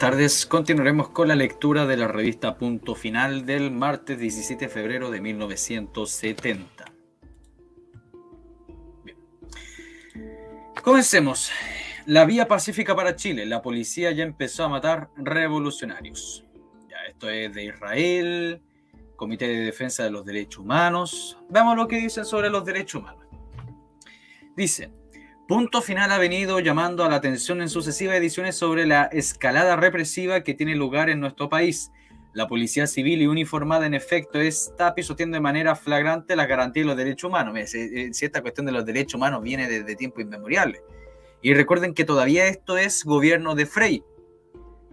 tardes. Continuaremos con la lectura de la revista Punto Final del martes 17 de febrero de 1970. Bien. Comencemos. La vía pacífica para Chile. La policía ya empezó a matar revolucionarios. Ya, esto es de Israel, Comité de Defensa de los Derechos Humanos. Veamos lo que dicen sobre los derechos humanos. Dice: Punto Final ha venido llamando a la atención en sucesivas ediciones sobre la escalada represiva que tiene lugar en nuestro país. La policía civil y uniformada, en efecto, está pisoteando de manera flagrante las garantías de los derechos humanos. Si esta cuestión de los derechos humanos viene desde tiempos inmemoriales. Y recuerden que todavía esto es gobierno de Frei.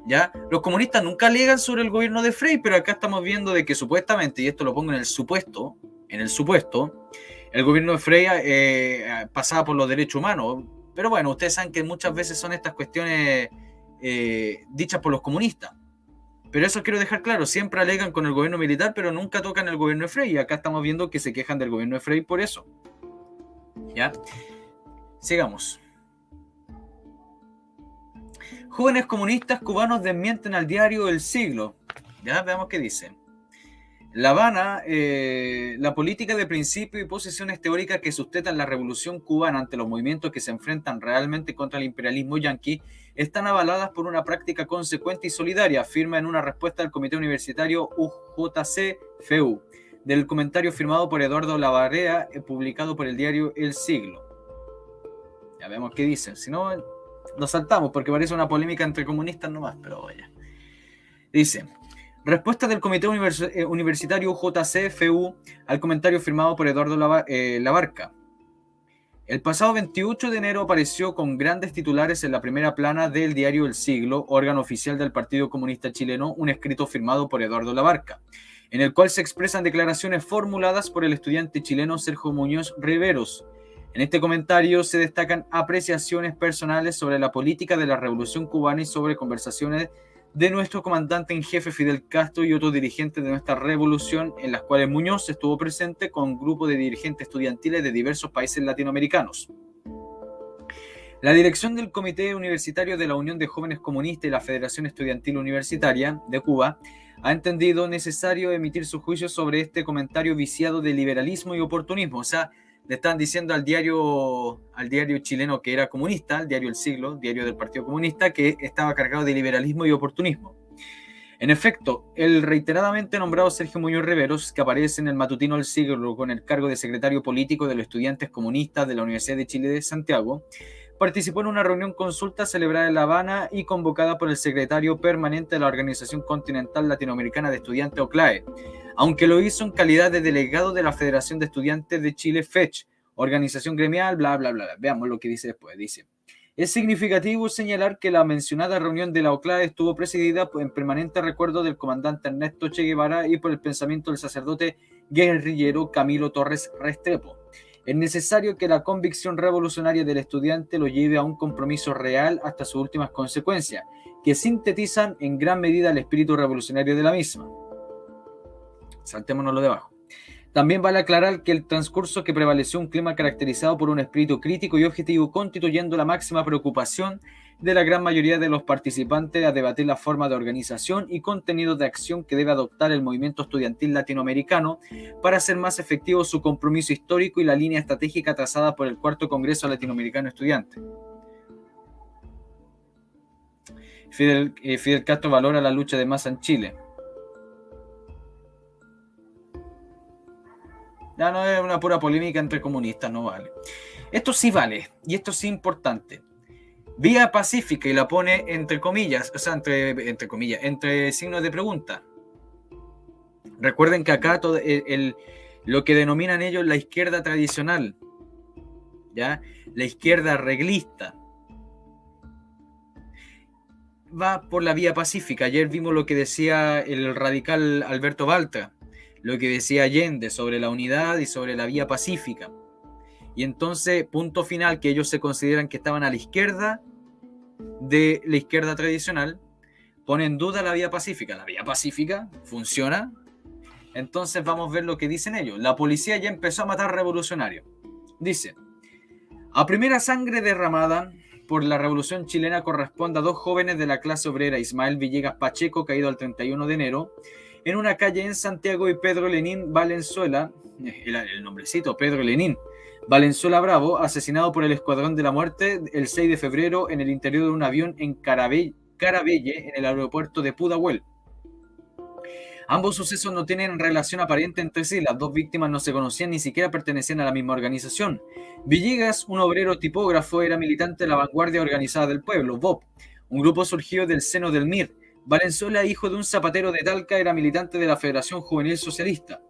¿Ya? Los comunistas nunca alegan sobre el gobierno de Frei, pero acá estamos viendo de que supuestamente, y esto lo pongo en el supuesto, el gobierno de Frei pasaba por los derechos humanos. Pero bueno, ustedes saben que muchas veces son estas cuestiones dichas por los comunistas. Pero eso quiero dejar claro, siempre alegan con el gobierno militar, pero nunca tocan el gobierno de Frei. Y acá estamos viendo que se quejan del gobierno de Frei por eso. ¿Ya? Sigamos. Jóvenes comunistas cubanos desmienten al diario El Siglo. Ya, veamos qué dice. La Habana, la política de principios y posiciones teóricas que sustentan la revolución cubana ante los movimientos que se enfrentan realmente contra el imperialismo yanqui están avaladas por una práctica consecuente y solidaria, afirma en una respuesta del Comité Universitario UJC-FEU, del comentario firmado por Eduardo Lavarea, publicado por el diario El Siglo. Ya vemos qué dicen, si no nos saltamos porque parece una polémica entre comunistas nomás, pero vaya. Dice: respuesta del Comité Universitario UJC-FU al comentario firmado por Eduardo Labarca. El pasado 28 de enero apareció con grandes titulares en la primera plana del diario El Siglo, órgano oficial del Partido Comunista Chileno, un escrito firmado por Eduardo Labarca, en el cual se expresan declaraciones formuladas por el estudiante chileno Sergio Muñoz Riveros. En este comentario se destacan apreciaciones personales sobre la política de la Revolución Cubana y sobre conversaciones de nuestro comandante en jefe Fidel Castro y otros dirigentes de nuestra revolución, en las cuales Muñoz estuvo presente con un grupo de dirigentes estudiantiles de diversos países latinoamericanos. La dirección del Comité Universitario de la Unión de Jóvenes Comunistas y la Federación Estudiantil Universitaria de Cuba ha entendido necesario emitir su juicio sobre este comentario viciado de liberalismo y oportunismo. O sea, le están diciendo al diario chileno que era comunista, el diario El Siglo, diario del Partido Comunista, que estaba cargado de liberalismo y oportunismo. En efecto, el reiteradamente nombrado Sergio Muñoz Riveros, que aparece en el matutino El Siglo con el cargo de secretario político de los estudiantes comunistas de la Universidad de Chile de Santiago, participó en una reunión consulta celebrada en La Habana y convocada por el secretario permanente de la Organización Continental Latinoamericana de Estudiantes, OCLAE, aunque lo hizo en calidad de delegado de la Federación de Estudiantes de Chile, FECH, organización gremial, bla, bla, bla. Veamos lo que dice después. Dice: es significativo señalar que la mencionada reunión de la OCLAE estuvo presidida en permanente recuerdo del comandante Ernesto Che Guevara y por el pensamiento del sacerdote guerrillero Camilo Torres Restrepo. Es necesario que la convicción revolucionaria del estudiante lo lleve a un compromiso real hasta sus últimas consecuencias, que sintetizan en gran medida el espíritu revolucionario de la misma. Saltémonos lo de abajo. También vale aclarar que el transcurso que prevaleció un clima caracterizado por un espíritu crítico y objetivo, constituyendo la máxima preocupación de la gran mayoría de los participantes a debatir la forma de organización y contenido de acción que debe adoptar el movimiento estudiantil latinoamericano para hacer más efectivo su compromiso histórico y la línea estratégica trazada por el Cuarto Congreso Latinoamericano Estudiante. Fidel Castro valora la lucha de masa en Chile. Ya no es una pura polémica entre comunistas, no vale. Esto sí vale, y esto sí es importante. Vía pacífica, y la pone entre comillas, o sea, entre comillas, entre signos de pregunta. Recuerden que acá todo lo que denominan ellos la izquierda tradicional, ¿ya? La izquierda reglista, va por la vía pacífica. Ayer vimos lo que decía el radical Alberto Baltra, lo que decía Allende sobre la unidad y sobre la vía pacífica. Y entonces, punto final, que ellos se consideran que estaban a la izquierda de la izquierda tradicional, pone en duda la vía pacífica. La vía pacífica funciona. Entonces vamos a ver lo que dicen ellos. La policía ya empezó a matar revolucionarios. Dice: a primera sangre derramada, por la Revolución Chilena corresponde a dos jóvenes de la clase obrera, Ismael Villegas Pacheco, caído el 31 de enero, en una calle en Santiago, y Pedro Lenín Valenzuela, el nombrecito, Pedro Lenín Valenzuela Bravo, asesinado por el Escuadrón de la Muerte el 6 de febrero en el interior de un avión en Caravelle, en el aeropuerto de Pudahuel. Ambos sucesos no tienen relación aparente entre sí, las dos víctimas no se conocían ni siquiera pertenecían a la misma organización. Villegas, un obrero tipógrafo, era militante de la Vanguardia Organizada del Pueblo, VOP, un grupo surgido del seno del MIR. Valenzuela, hijo de un zapatero de Talca, era militante de la Federación Juvenil Socialista.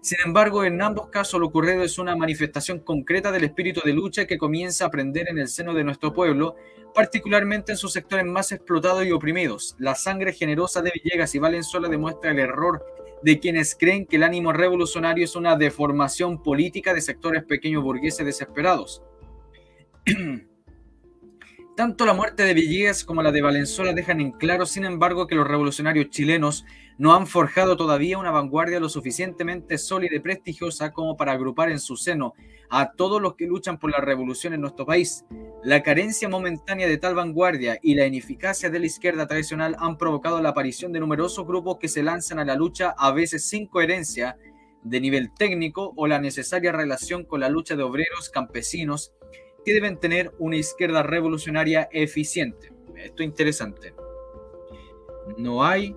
Sin embargo, en ambos casos lo ocurrido es una manifestación concreta del espíritu de lucha que comienza a prender en el seno de nuestro pueblo, particularmente en sus sectores más explotados y oprimidos. La sangre generosa de Villegas y Valenzuela demuestra el error de quienes creen que el ánimo revolucionario es una deformación política de sectores pequeños burgueses desesperados. Tanto la muerte de Villegas como la de Valenzuela dejan en claro, sin embargo, que los revolucionarios chilenos no han forjado todavía una vanguardia lo suficientemente sólida y prestigiosa como para agrupar en su seno a todos los que luchan por la revolución en nuestro país. La carencia momentánea de tal vanguardia y la ineficacia de la izquierda tradicional han provocado la aparición de numerosos grupos que se lanzan a la lucha, a veces sin coherencia de nivel técnico o la necesaria relación con la lucha de obreros, campesinos, que deben tener una izquierda revolucionaria eficiente. Esto es interesante. No hay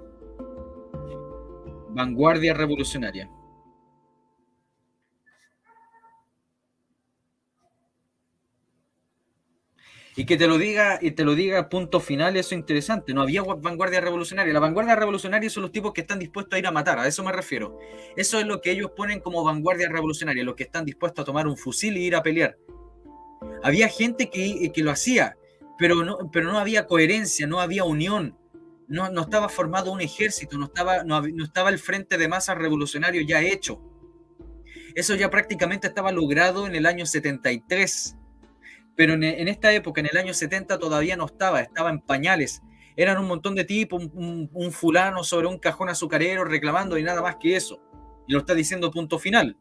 vanguardia revolucionaria. Y que te lo diga punto final, eso es interesante. No había vanguardia revolucionaria. La vanguardia revolucionaria son los tipos que están dispuestos a ir a matar, a eso me refiero. Eso es lo que ellos ponen como vanguardia revolucionaria, los que están dispuestos a tomar un fusil y ir a pelear. Había gente que lo hacía, pero no había coherencia, no había unión, no estaba formado un ejército, no estaba el frente de masas revolucionario ya hecho. Eso ya prácticamente estaba logrado en el año 73, pero en esta época, en el año 70, todavía no estaba en pañales. Eran un montón de tipos, un fulano sobre un cajón azucarero reclamando y nada más que eso. Y lo está diciendo punto final.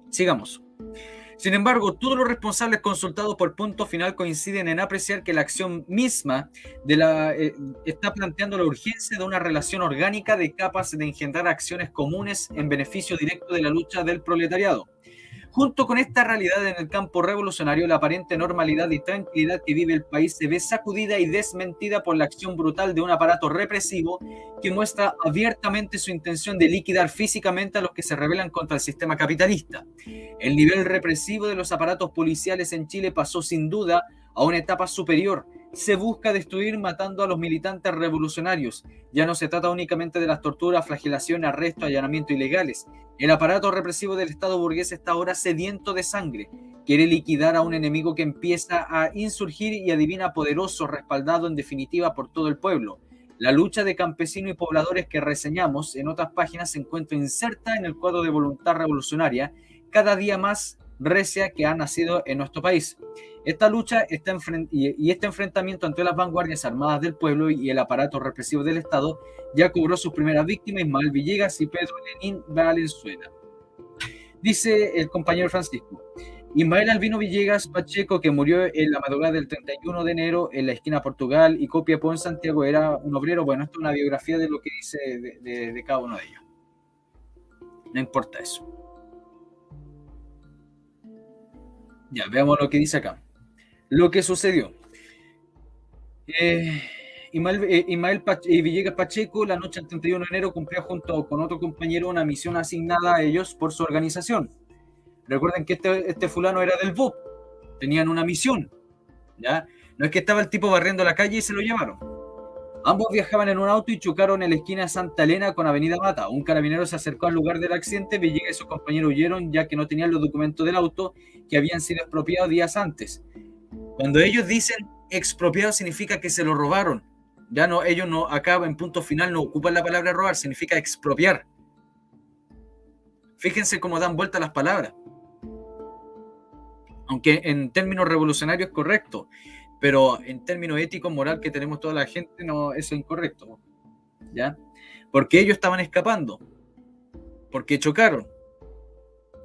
Sigamos. Sin embargo, todos los responsables consultados por punto final coinciden en apreciar que la acción misma está planteando la urgencia de una relación orgánica de capas de engendrar acciones comunes en beneficio directo de la lucha del proletariado. Junto con esta realidad en el campo revolucionario, la aparente normalidad y tranquilidad que vive el país se ve sacudida y desmentida por la acción brutal de un aparato represivo que muestra abiertamente su intención de liquidar físicamente a los que se rebelan contra el sistema capitalista. El nivel represivo de los aparatos policiales en Chile pasó sin duda a una etapa superior. Se busca destruir matando a los militantes revolucionarios. Ya no se trata únicamente de las torturas, flagelación, arresto, allanamiento ilegales. El aparato represivo del Estado burgués está ahora sediento de sangre. Quiere liquidar a un enemigo que empieza a insurgir y adivina poderoso, respaldado en definitiva por todo el pueblo. La lucha de campesinos y pobladores que reseñamos en otras páginas se encuentra inserta en el cuadro de voluntad revolucionaria cada día más recia que ha nacido en nuestro país. Esta lucha y este enfrentamiento entre las vanguardias armadas del pueblo y el aparato represivo del Estado ya cobró sus primeras víctimas, Ismael Villegas y Pedro Lenín Valenzuela. Dice el compañero Francisco: Ismael Albino Villegas Pacheco, que murió en la madrugada del 31 de enero en la esquina Portugal y Copiapó en Santiago, era un obrero. Bueno, esto es una biografía de lo que dice de cada uno de ellos. No importa eso. Ya, veamos lo que dice acá. Lo que sucedió. Ismael Villegas Pacheco, la noche del 31 de enero, cumplía junto con otro compañero una misión asignada a ellos por su organización. Recuerden que este fulano era del VOP, tenían una misión, ¿ya? No es que estaba el tipo barriendo la calle y se lo llevaron. Ambos viajaban en un auto y chocaron en la esquina de Santa Elena con Avenida Mata. Un carabinero se acercó al lugar del accidente. Villegas y sus compañeros huyeron ya que no tenían los documentos del auto que habían sido expropiados días antes. Cuando ellos dicen expropiado significa que se lo robaron. Ya no, ellos no, acá en punto final no ocupan la palabra robar, significa expropiar. Fíjense cómo dan vuelta las palabras. Aunque en términos revolucionarios es correcto, pero en términos éticos, moral que tenemos toda la gente, no, eso es incorrecto. ¿Ya? Porque ellos estaban escapando. Porque chocaron.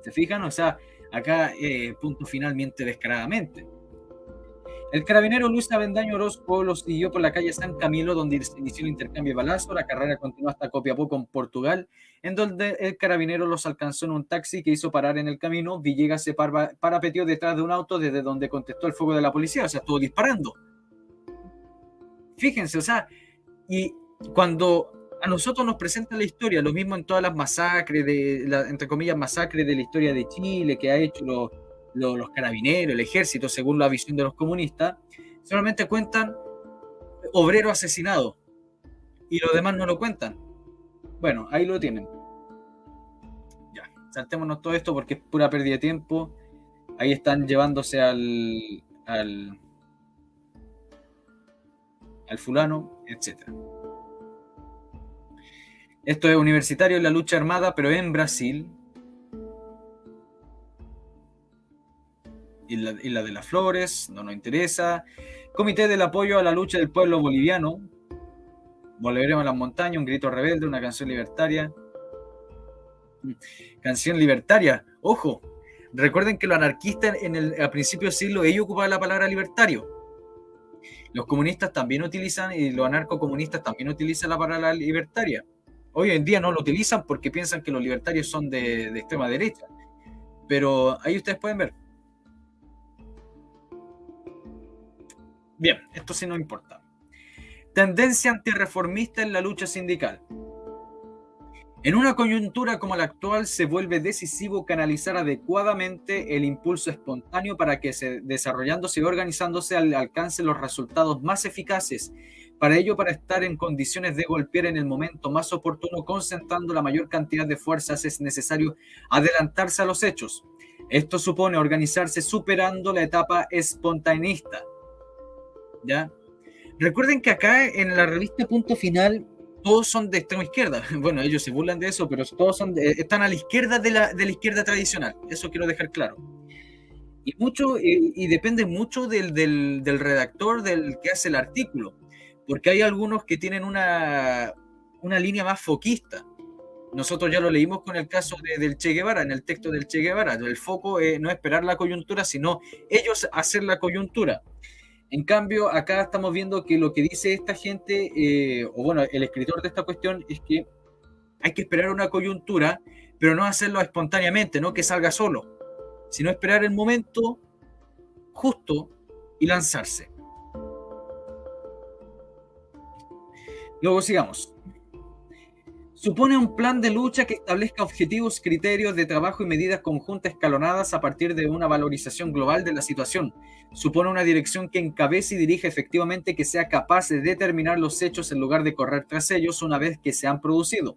¿Se fijan? O sea, acá punto final miente descaradamente. El carabinero Luis Avendaño Orozco lo siguió por la calle San Camilo, donde se inició el intercambio de balazos. La carrera continuó hasta Copiapó con Portugal, en donde el carabinero los alcanzó en un taxi que hizo parar en el camino. Villegas se parapeteó detrás de un auto desde donde contestó el fuego de la policía, o sea, estuvo disparando. Fíjense, o sea, y cuando a nosotros nos presentan la historia, lo mismo en todas las masacres, entre comillas, masacres de la historia de Chile que ha hecho los carabineros, el ejército, según la visión de los comunistas, solamente cuentan obrero asesinado y los demás no lo cuentan. Bueno, ahí lo tienen. Ya, saltémonos todo esto porque es pura pérdida de tiempo. Ahí están llevándose al fulano, etc. Esto es universitario en la lucha armada, pero en Brasil. Isla de las Flores, no nos interesa. Comité del apoyo a la lucha del pueblo boliviano. Volveremos a las montañas, un grito rebelde, una canción libertaria. Canción libertaria, ojo. Recuerden que los anarquistas a principios del siglo, ellos ocupaban la palabra libertario. Los comunistas también utilizan, y los anarcocomunistas también utilizan la palabra libertaria. Hoy en día no lo utilizan porque piensan que los libertarios son de extrema derecha. Pero ahí ustedes pueden ver. Bien, esto sí no importa. Tendencia antirreformista en la lucha sindical. En una coyuntura como la actual se vuelve decisivo canalizar adecuadamente el impulso espontáneo para que desarrollándose y organizándose alcance los resultados más eficaces. Para ello, para estar en condiciones de golpear en el momento más oportuno, concentrando la mayor cantidad de fuerzas, es necesario adelantarse a los hechos. Esto supone organizarse superando la etapa espontaneista. ¿Ya? Recuerden que acá en la revista Punto Final todos son de extrema izquierda. Bueno, ellos se burlan de eso, pero todos están a la izquierda de la izquierda tradicional. Eso quiero dejar claro. Y depende mucho del redactor, del que hace el artículo. Porque hay algunos que tienen una línea más foquista. Nosotros ya lo leímos con el caso del Che Guevara, en el texto del Che Guevara. El foco no es esperar la coyuntura, sino ellos hacer la coyuntura. En cambio, acá estamos viendo que lo que dice esta gente, o bueno, el escritor de esta cuestión, es que hay que esperar una coyuntura, pero no hacerlo espontáneamente, no que salga solo, sino esperar el momento justo y lanzarse. Luego sigamos. Supone un plan de lucha que establezca objetivos, criterios de trabajo y medidas conjuntas escalonadas a partir de una valorización global de la situación. Supone una dirección que encabece y dirija efectivamente, que sea capaz de determinar los hechos en lugar de correr tras ellos una vez que se han producido.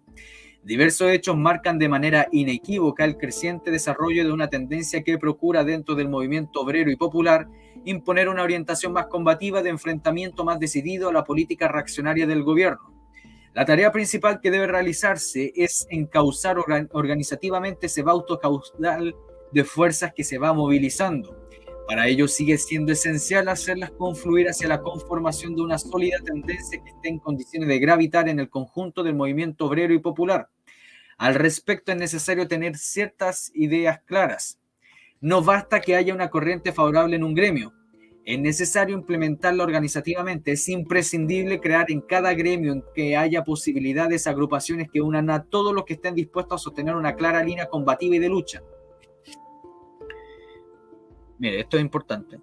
Diversos hechos marcan de manera inequívoca el creciente desarrollo de una tendencia que procura dentro del movimiento obrero y popular imponer una orientación más combativa, de enfrentamiento más decidido a la política reaccionaria del gobierno. La tarea principal que debe realizarse es encauzar organizativamente ese bauto caudal de fuerzas que se va movilizando. Para ello sigue siendo esencial hacerlas confluir hacia la conformación de una sólida tendencia que esté en condiciones de gravitar en el conjunto del movimiento obrero y popular. Al respecto es necesario tener ciertas ideas claras. No basta que haya una corriente favorable en un gremio. Es necesario implementarla organizativamente. Es imprescindible crear en cada gremio en que haya posibilidades, agrupaciones que unan a todos los que estén dispuestos a sostener una clara línea combativa y de lucha. Mire, esto es importante.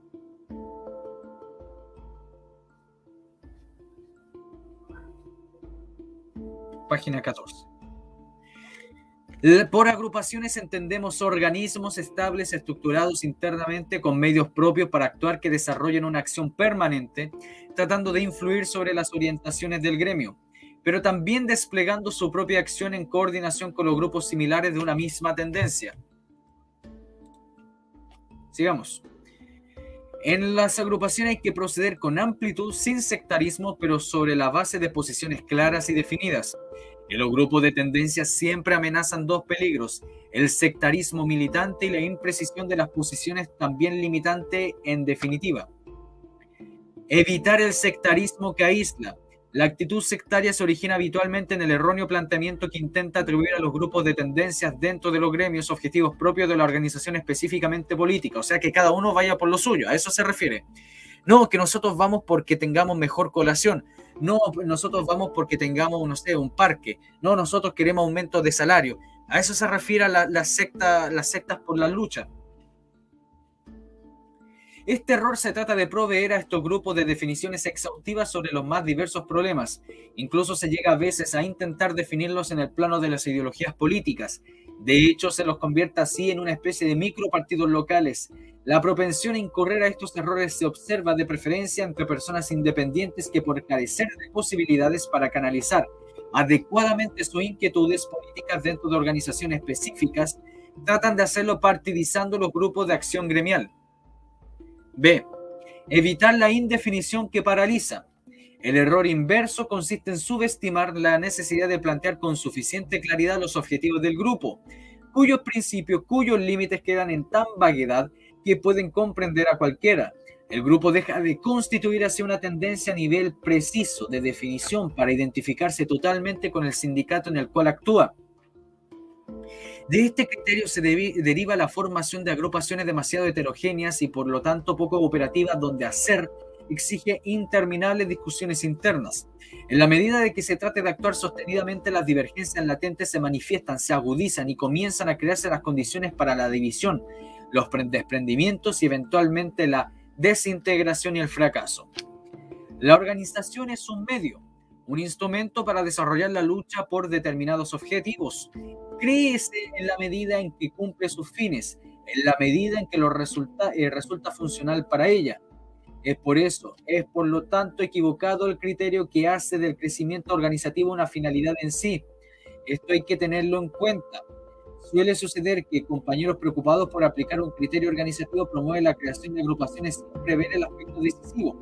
Página 14. Por agrupaciones entendemos organismos estables, estructurados internamente con medios propios para actuar, que desarrollen una acción permanente, tratando de influir sobre las orientaciones del gremio, pero también desplegando su propia acción en coordinación con los grupos similares de una misma tendencia. Sigamos. En las agrupaciones hay que proceder con amplitud, sin sectarismo, pero sobre la base de posiciones claras y definidas. En los grupos de tendencia siempre amenazan dos peligros: el sectarismo militante y la imprecisión de las posiciones, también limitante en definitiva. Evitar el sectarismo que aísla. La actitud sectaria se origina habitualmente en el erróneo planteamiento que intenta atribuir a los grupos de tendencias dentro de los gremios objetivos propios de la organización específicamente política, o sea, que cada uno vaya por lo suyo, a eso se refiere. No, que nosotros vamos porque tengamos mejor colación. No, nosotros vamos porque tengamos, no sé, un parque. No, nosotros queremos aumento de salario. A eso se refiere a las sectas por la lucha. Este error se trata de proveer a estos grupos de definiciones exhaustivas sobre los más diversos problemas. Incluso se llega a veces a intentar definirlos en el plano de las ideologías políticas. De hecho, se los convierte así en una especie de micropartidos locales. La propensión a incurrir a estos errores se observa de preferencia entre personas independientes que, por carecer de posibilidades para canalizar adecuadamente sus inquietudes políticas dentro de organizaciones específicas, tratan de hacerlo partidizando los grupos de acción gremial. B. Evitar la indefinición que paraliza. El error inverso consiste en subestimar la necesidad de plantear con suficiente claridad los objetivos del grupo, cuyos principios, cuyos límites quedan en tan vaguedad que pueden comprender a cualquiera. El grupo deja de constituir así una tendencia a nivel preciso de definición para identificarse totalmente con el sindicato en el cual actúa. De este criterio se deriva la formación de agrupaciones demasiado heterogéneas y por lo tanto poco operativas, donde hacer exige interminables discusiones internas. En la medida de que se trate de actuar sostenidamente, las divergencias latentes se manifiestan, se agudizan y comienzan a crearse las condiciones para la división, los desprendimientos y eventualmente la desintegración y el fracaso. La organización es un medio, un instrumento para desarrollar la lucha por determinados objetivos. Créese en la medida en que cumple sus fines, en la medida en que resulta funcional para ella. Es por lo tanto equivocado el criterio que hace del crecimiento organizativo una finalidad en sí. Esto hay que tenerlo en cuenta. Suele suceder que compañeros preocupados por aplicar un criterio organizativo promueven la creación de agrupaciones sin prever el aspecto decisivo.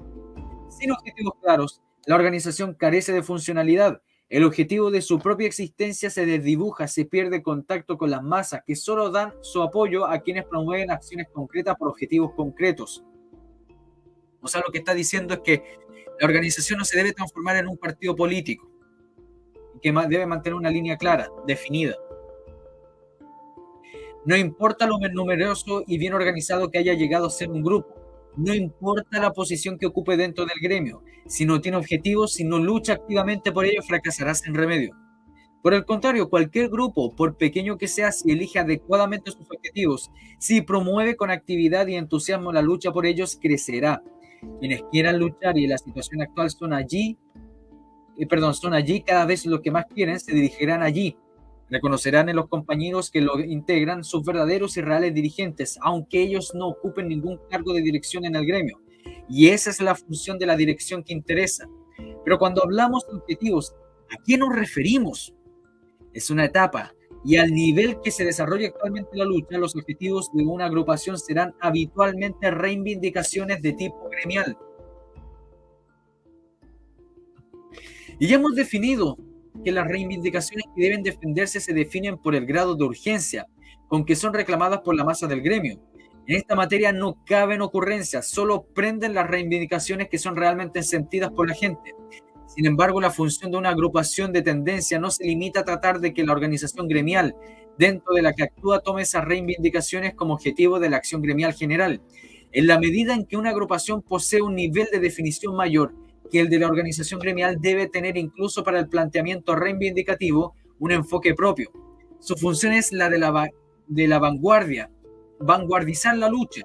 Sin objetivos claros, la organización carece de funcionalidad. El objetivo de su propia existencia se desdibuja, se pierde contacto con las masas que solo dan su apoyo a quienes promueven acciones concretas por objetivos concretos. O sea, lo que está diciendo es que la organización no se debe transformar en un partido político, que debe mantener una línea clara, definida. No importa lo numeroso y bien organizado que haya llegado a ser un grupo, no importa la posición que ocupe dentro del gremio, si no tiene objetivos, si no lucha activamente por ello, fracasará sin remedio. Por el contrario, cualquier grupo, por pequeño que sea, si elige adecuadamente sus objetivos, si promueve con actividad y entusiasmo la lucha por ellos, crecerá. Quienes quieran luchar y en la situación actual son allí cada vez los que más quieren, se dirigirán allí. Reconocerán en los compañeros que lo integran sus verdaderos y reales dirigentes, aunque ellos no ocupen ningún cargo de dirección en el gremio. Y esa es la función de la dirección que interesa. Pero cuando hablamos de objetivos, ¿a qué nos referimos? Es una etapa, y al nivel que se desarrolla actualmente la lucha, los objetivos de una agrupación serán habitualmente reivindicaciones de tipo gremial. Y ya hemos definido que las reivindicaciones que deben defenderse se definen por el grado de urgencia con que son reclamadas por la masa del gremio. En esta materia no caben ocurrencias, solo prenden las reivindicaciones que son realmente sentidas por la gente. Sin embargo, la función de una agrupación de tendencia no se limita a tratar de que la organización gremial dentro de la que actúa tome esas reivindicaciones como objetivo de la acción gremial general. En la medida en que una agrupación posee un nivel de definición mayor que el de la organización gremial, debe tener incluso para el planteamiento reivindicativo un enfoque propio. Su función es la de la vanguardia, vanguardizar la lucha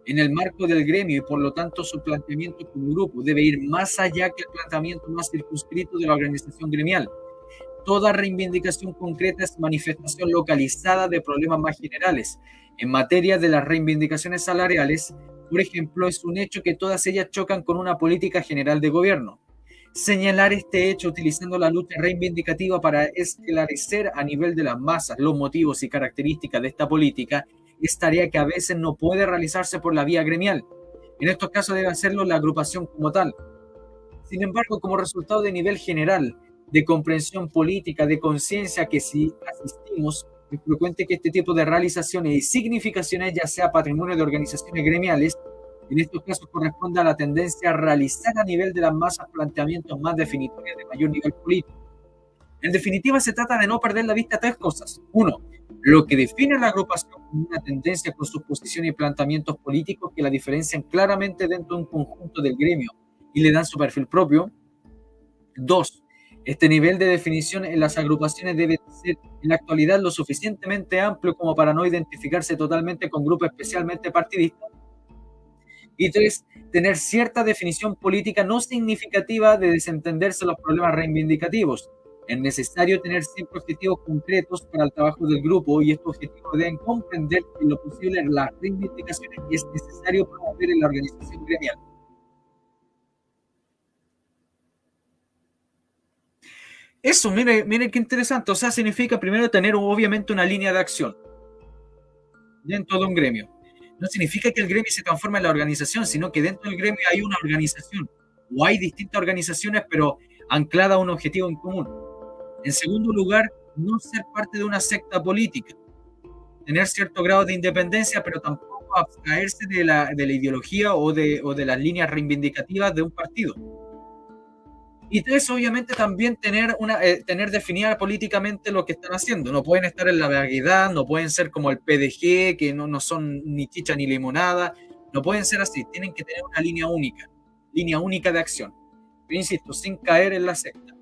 en el marco del gremio, y por lo tanto su planteamiento como grupo debe ir más allá que el planteamiento más circunscrito de la organización gremial. Toda reivindicación concreta es manifestación localizada de problemas más generales. En materia de las reivindicaciones salariales, por ejemplo, es un hecho que todas ellas chocan con una política general de gobierno. Señalar este hecho utilizando la lucha reivindicativa para esclarecer a nivel de las masas los motivos y características de esta política es tarea que a veces no puede realizarse por la vía gremial. En estos casos debe hacerlo la agrupación como tal. Sin embargo, como resultado de nivel general, de comprensión política, de conciencia que si asistimos, es frecuente que este tipo de realizaciones y significaciones, ya sea patrimonio de organizaciones gremiales, en estos casos corresponde a la tendencia a realizar a nivel de las masas planteamientos más definitorios de mayor nivel político. En definitiva, se trata de no perder la vista tres cosas. 1. Lo que define a la agrupación como una tendencia con sus posiciones y planteamientos políticos que la diferencian claramente dentro de un conjunto del gremio y le dan su perfil propio. Dos, este nivel de definición en las agrupaciones debe ser en la actualidad lo suficientemente amplio como para no identificarse totalmente con grupos especialmente partidistas. Y tres, tener cierta definición política no significativa de desentenderse los problemas reivindicativos. Es necesario tener siempre objetivos concretos para el trabajo del grupo y estos objetivos deben comprender en lo posible las reivindicaciones que es necesario promover en la organización gremial. Eso, mire, mire qué interesante. O sea, significa primero tener obviamente una línea de acción dentro de un gremio. No significa que el gremio se transforme en la organización, sino que dentro del gremio hay una organización o hay distintas organizaciones, pero ancladas a un objetivo en común. En segundo lugar, no ser parte de una secta política, tener cierto grado de independencia, pero tampoco abstraerse de la ideología o de las líneas reivindicativas de un partido. Y tres, obviamente, también tener definida políticamente lo que están haciendo. No pueden estar en la vaguedad, no pueden ser como el PDG, que no son ni chicha ni limonada. No pueden ser así, tienen que tener una línea única de acción. Pero insisto, sin caer en la secta.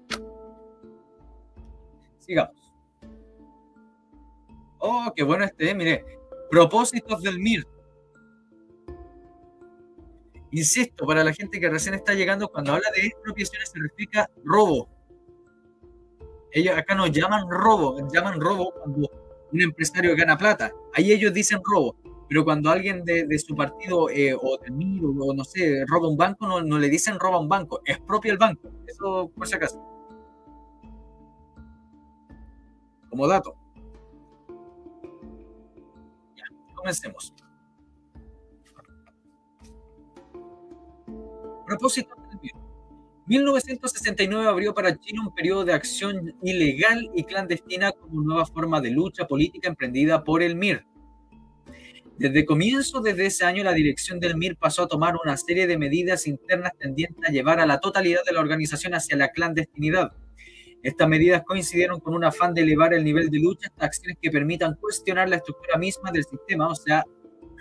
Sigamos. Oh, qué bueno mire. Propósitos del MIR. Insisto, para la gente que recién está llegando, cuando habla de expropiaciones se refiere a robo. Ellos acá no llaman robo cuando un empresario gana plata. Ahí ellos dicen robo. Pero cuando alguien de su partido o del MIR o no sé, roba un banco, no le dicen roba un banco, expropia el banco. Eso por si acaso. Como dato. Ya, comencemos. Propósito del MIR. 1969 abrió para Chile un periodo de acción ilegal y clandestina como nueva forma de lucha política emprendida por el MIR. Desde ese año, la dirección del MIR pasó a tomar una serie de medidas internas tendientes a llevar a la totalidad de la organización hacia la clandestinidad. Estas medidas coincidieron con un afán de elevar el nivel de lucha hasta acciones que permitan cuestionar la estructura misma del sistema, o sea,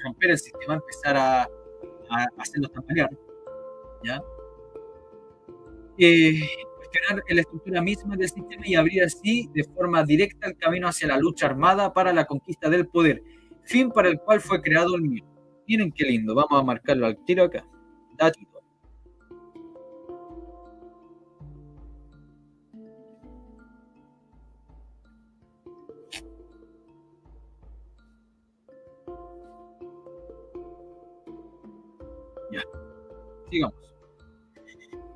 romper el sistema, empezar a hacerlo tambalear, ¿ya? Cuestionar la estructura misma del sistema y abrir así de forma directa el camino hacia la lucha armada para la conquista del poder, fin para el cual fue creado el MIR. Miren qué lindo, vamos a marcarlo al tiro acá. Datito. Ya, sigamos.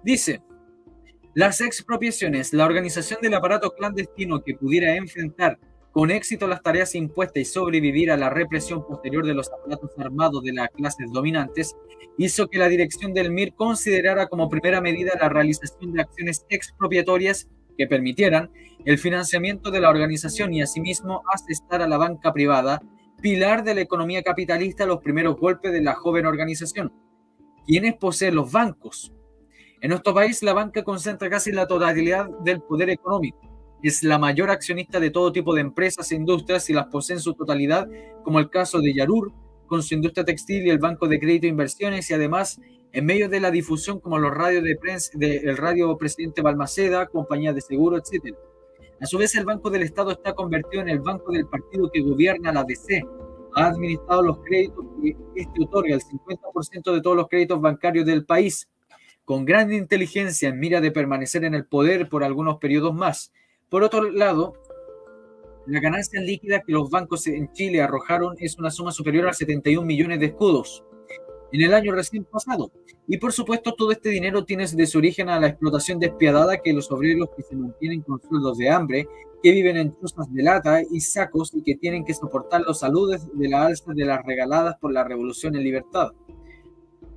Dice, las expropiaciones, la organización del aparato clandestino que pudiera enfrentar con éxito las tareas impuestas y sobrevivir a la represión posterior de los aparatos armados de las clases dominantes, hizo que la dirección del MIR considerara como primera medida la realización de acciones expropiatorias que permitieran el financiamiento de la organización y asimismo asestar a la banca privada, pilar de la economía capitalista, los primeros golpes de la joven organización. ¿Quiénes poseen los bancos? En nuestro país, la banca concentra casi la totalidad del poder económico. Es la mayor accionista de todo tipo de empresas e industrias y las posee en su totalidad, como el caso de Yarur, con su industria textil y el Banco de Crédito e Inversiones, y además, en medio de la difusión como los radios de prensa, el Radio Presidente Balmaceda, compañías de seguro, etc. A su vez, el Banco del Estado está convertido en el banco del partido que gobierna la DC. Ha administrado los créditos que este otorga, el 50% de todos los créditos bancarios del país, con gran inteligencia en mira de permanecer en el poder por algunos periodos más. Por otro lado, la ganancia líquida que los bancos en Chile arrojaron es una suma superior a 71 millones de escudos en el año recién pasado. Y por supuesto, todo este dinero tiene de su origen a la explotación despiadada que los obreros que se mantienen con sueldos de hambre, que viven en chozas de lata y sacos y que tienen que soportar los saludes de la alza de las regaladas por la revolución en libertad.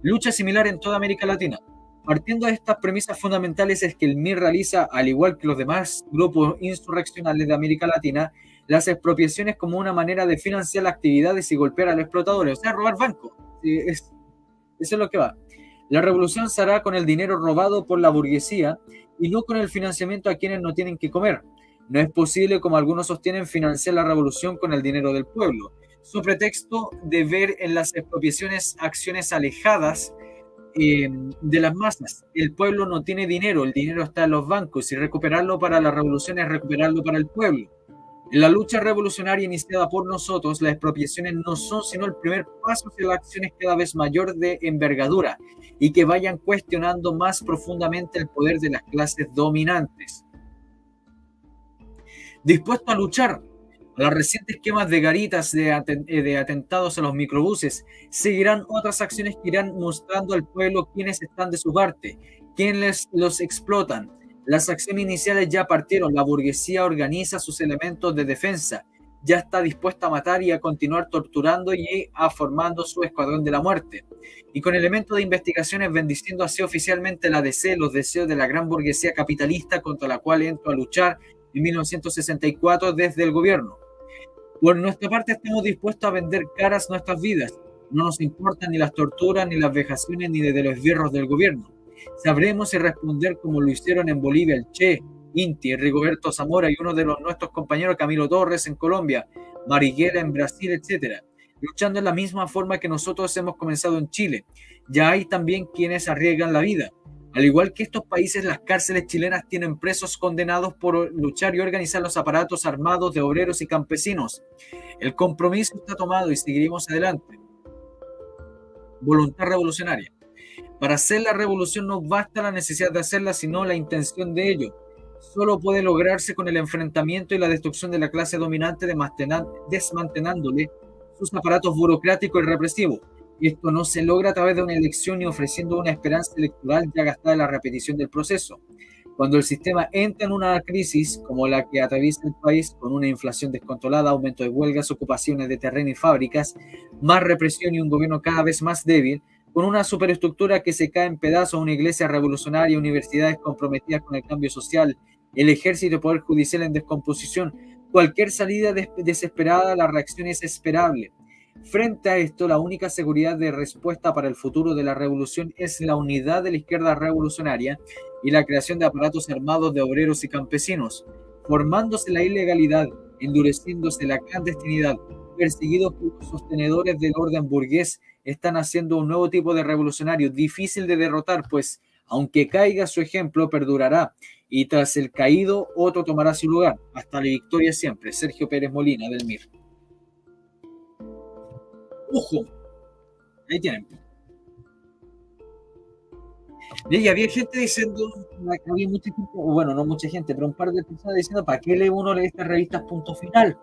Lucha similar en toda América Latina. Partiendo de estas premisas fundamentales es que el MIR realiza, al igual que los demás grupos insurreccionales de América Latina, las expropiaciones como una manera de financiar las actividades y golpear a los explotadores, o sea, robar bancos. Eso es lo que va. La revolución se hará con el dinero robado por la burguesía y no con el financiamiento a quienes no tienen que comer. No es posible, como algunos sostienen, financiar la revolución con el dinero del pueblo, su pretexto de ver en las expropiaciones acciones alejadas de las masas. El pueblo no tiene dinero, el dinero está en los bancos y recuperarlo para la revolución es recuperarlo para el pueblo. En la lucha revolucionaria iniciada por nosotros, las expropiaciones no son sino el primer paso hacia las acciones cada vez mayor de envergadura y que vayan cuestionando más profundamente el poder de las clases dominantes. Dispuesto a luchar a las recientes quemas de garitas de atentados a los microbuses, seguirán otras acciones que irán mostrando al pueblo quiénes están de su parte, quiénes los explotan. Las acciones iniciales ya partieron, la burguesía organiza sus elementos de defensa, ya está dispuesta a matar y a continuar torturando y a formando su escuadrón de la muerte. Y con elementos de investigaciones bendiciendo así oficialmente la DC, los deseos de la gran burguesía capitalista contra la cual entro a luchar en 1964 desde el gobierno. Por nuestra parte estamos dispuestos a vender caras nuestras vidas. No nos importan ni las torturas, ni las vejaciones, ni de los esbirros del gobierno. Sabremos y responder como lo hicieron en Bolivia el Che, Inti, Rigoberto Zamora y uno de nuestros compañeros Camilo Torres en Colombia, Marighella en Brasil, etc. Luchando en la misma forma que nosotros hemos comenzado en Chile. Ya hay también quienes arriesgan la vida. Al igual que estos países, las cárceles chilenas tienen presos condenados por luchar y organizar los aparatos armados de obreros y campesinos. El compromiso está tomado y seguiremos adelante. Voluntad revolucionaria. Para hacer la revolución no basta la necesidad de hacerla, sino la intención de ello. Solo puede lograrse con el enfrentamiento y la destrucción de la clase dominante, desmantelándole sus aparatos burocráticos y represivos. Esto no se logra a través de una elección ni ofreciendo una esperanza electoral ya gastada en la repetición del proceso. Cuando el sistema entra en una crisis como la que atraviesa el país, con una inflación descontrolada, aumento de huelgas, ocupaciones de terreno y fábricas, más represión y un gobierno cada vez más débil, con una superestructura que se cae en pedazos, una iglesia revolucionaria, universidades comprometidas con el cambio social, el ejército y el poder judicial en descomposición, cualquier salida desesperada, la reacción es esperable. Frente a esto, la única seguridad de respuesta para el futuro de la revolución es la unidad de la izquierda revolucionaria y la creación de aparatos armados de obreros y campesinos, formándose la ilegalidad, endureciéndose la clandestinidad, perseguidos por los sostenedores del orden burgués, están haciendo un nuevo tipo de revolucionario difícil de derrotar, pues aunque caiga su ejemplo, perdurará, y tras el caído, otro tomará su lugar. Hasta la victoria siempre. Sergio Pérez Molina, del MIR. ¡Ojo! Ahí tienen. Y había gente diciendo, había mucha gente, bueno, no mucha gente, pero un par de personas diciendo, ¿para qué lee uno estas revistas Punto Final?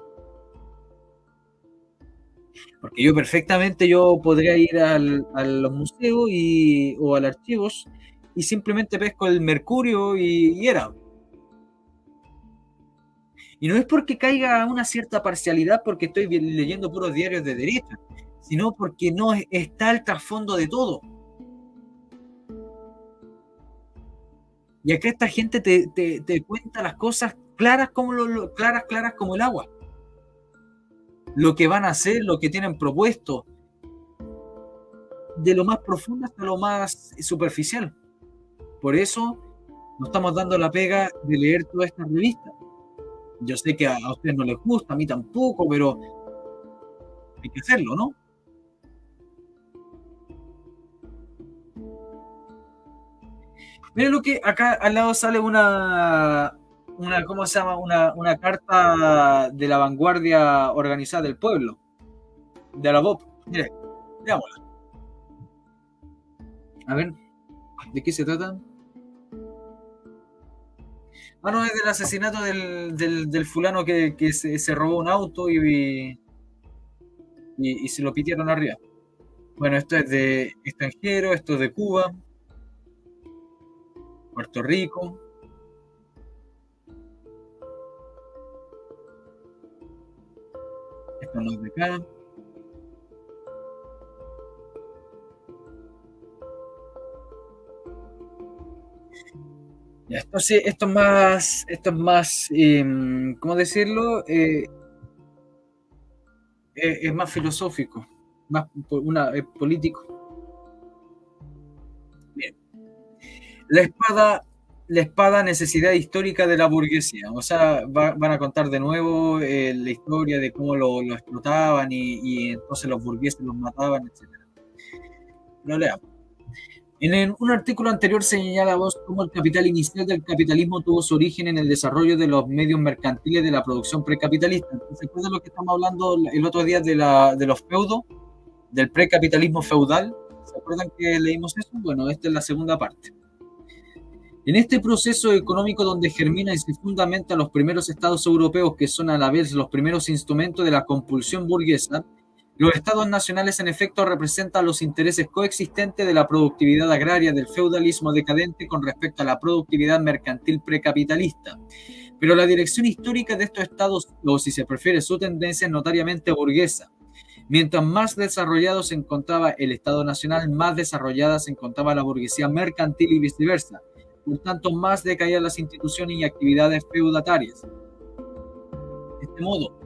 Porque yo perfectamente podría ir a los museos o al archivos y simplemente pesco el Mercurio y era. Y no es porque caiga una cierta parcialidad porque estoy leyendo puros diarios de derecha, sino porque no está el trasfondo de todo. Y acá esta gente te cuenta las cosas claras como claras como el agua. Lo que van a hacer, lo que tienen propuesto, de lo más profundo hasta lo más superficial. Por eso nos estamos dando la pega de leer toda esta revista. Yo sé que a ustedes no les gusta, a mí tampoco, pero hay que hacerlo, ¿no? Miren lo que acá al lado sale ¿cómo se llama? Una carta de la vanguardia organizada del pueblo, de la BOP. Mire, veámosla. A ver, ¿de qué se trata? Ah, no, es del asesinato del fulano que se robó un auto y se lo pitieron arriba. Bueno, esto es de extranjero, esto es de Cuba, Puerto Rico. Esto no es de acá. Ya, esto es más, ¿cómo decirlo? Es más filosófico, más político. Bien. La espada la espada necesidad histórica de la burguesía. O sea, van a contar de nuevo la historia de cómo lo explotaban y entonces los burgueses los mataban, etcétera. Lo leamos. En un artículo anterior señala vos cómo el capital inicial del capitalismo tuvo su origen en el desarrollo de los medios mercantiles de la producción precapitalista. ¿Se acuerdan lo que estamos hablando el otro día de los feudos, del precapitalismo feudal? ¿Se acuerdan que leímos eso? Bueno, esta es la segunda parte. En este proceso económico donde germina y se fundamenta los primeros estados europeos, que son a la vez los primeros instrumentos de la compulsión burguesa, los estados nacionales en efecto representan los intereses coexistentes de la productividad agraria del feudalismo decadente con respecto a la productividad mercantil precapitalista. Pero la dirección histórica de estos estados, o si se prefiere su tendencia, es notariamente burguesa. Mientras más desarrollado se encontraba el Estado nacional, más desarrollada se encontraba la burguesía mercantil y viceversa. Por tanto, más decaían las instituciones y actividades feudatarias. De este modo,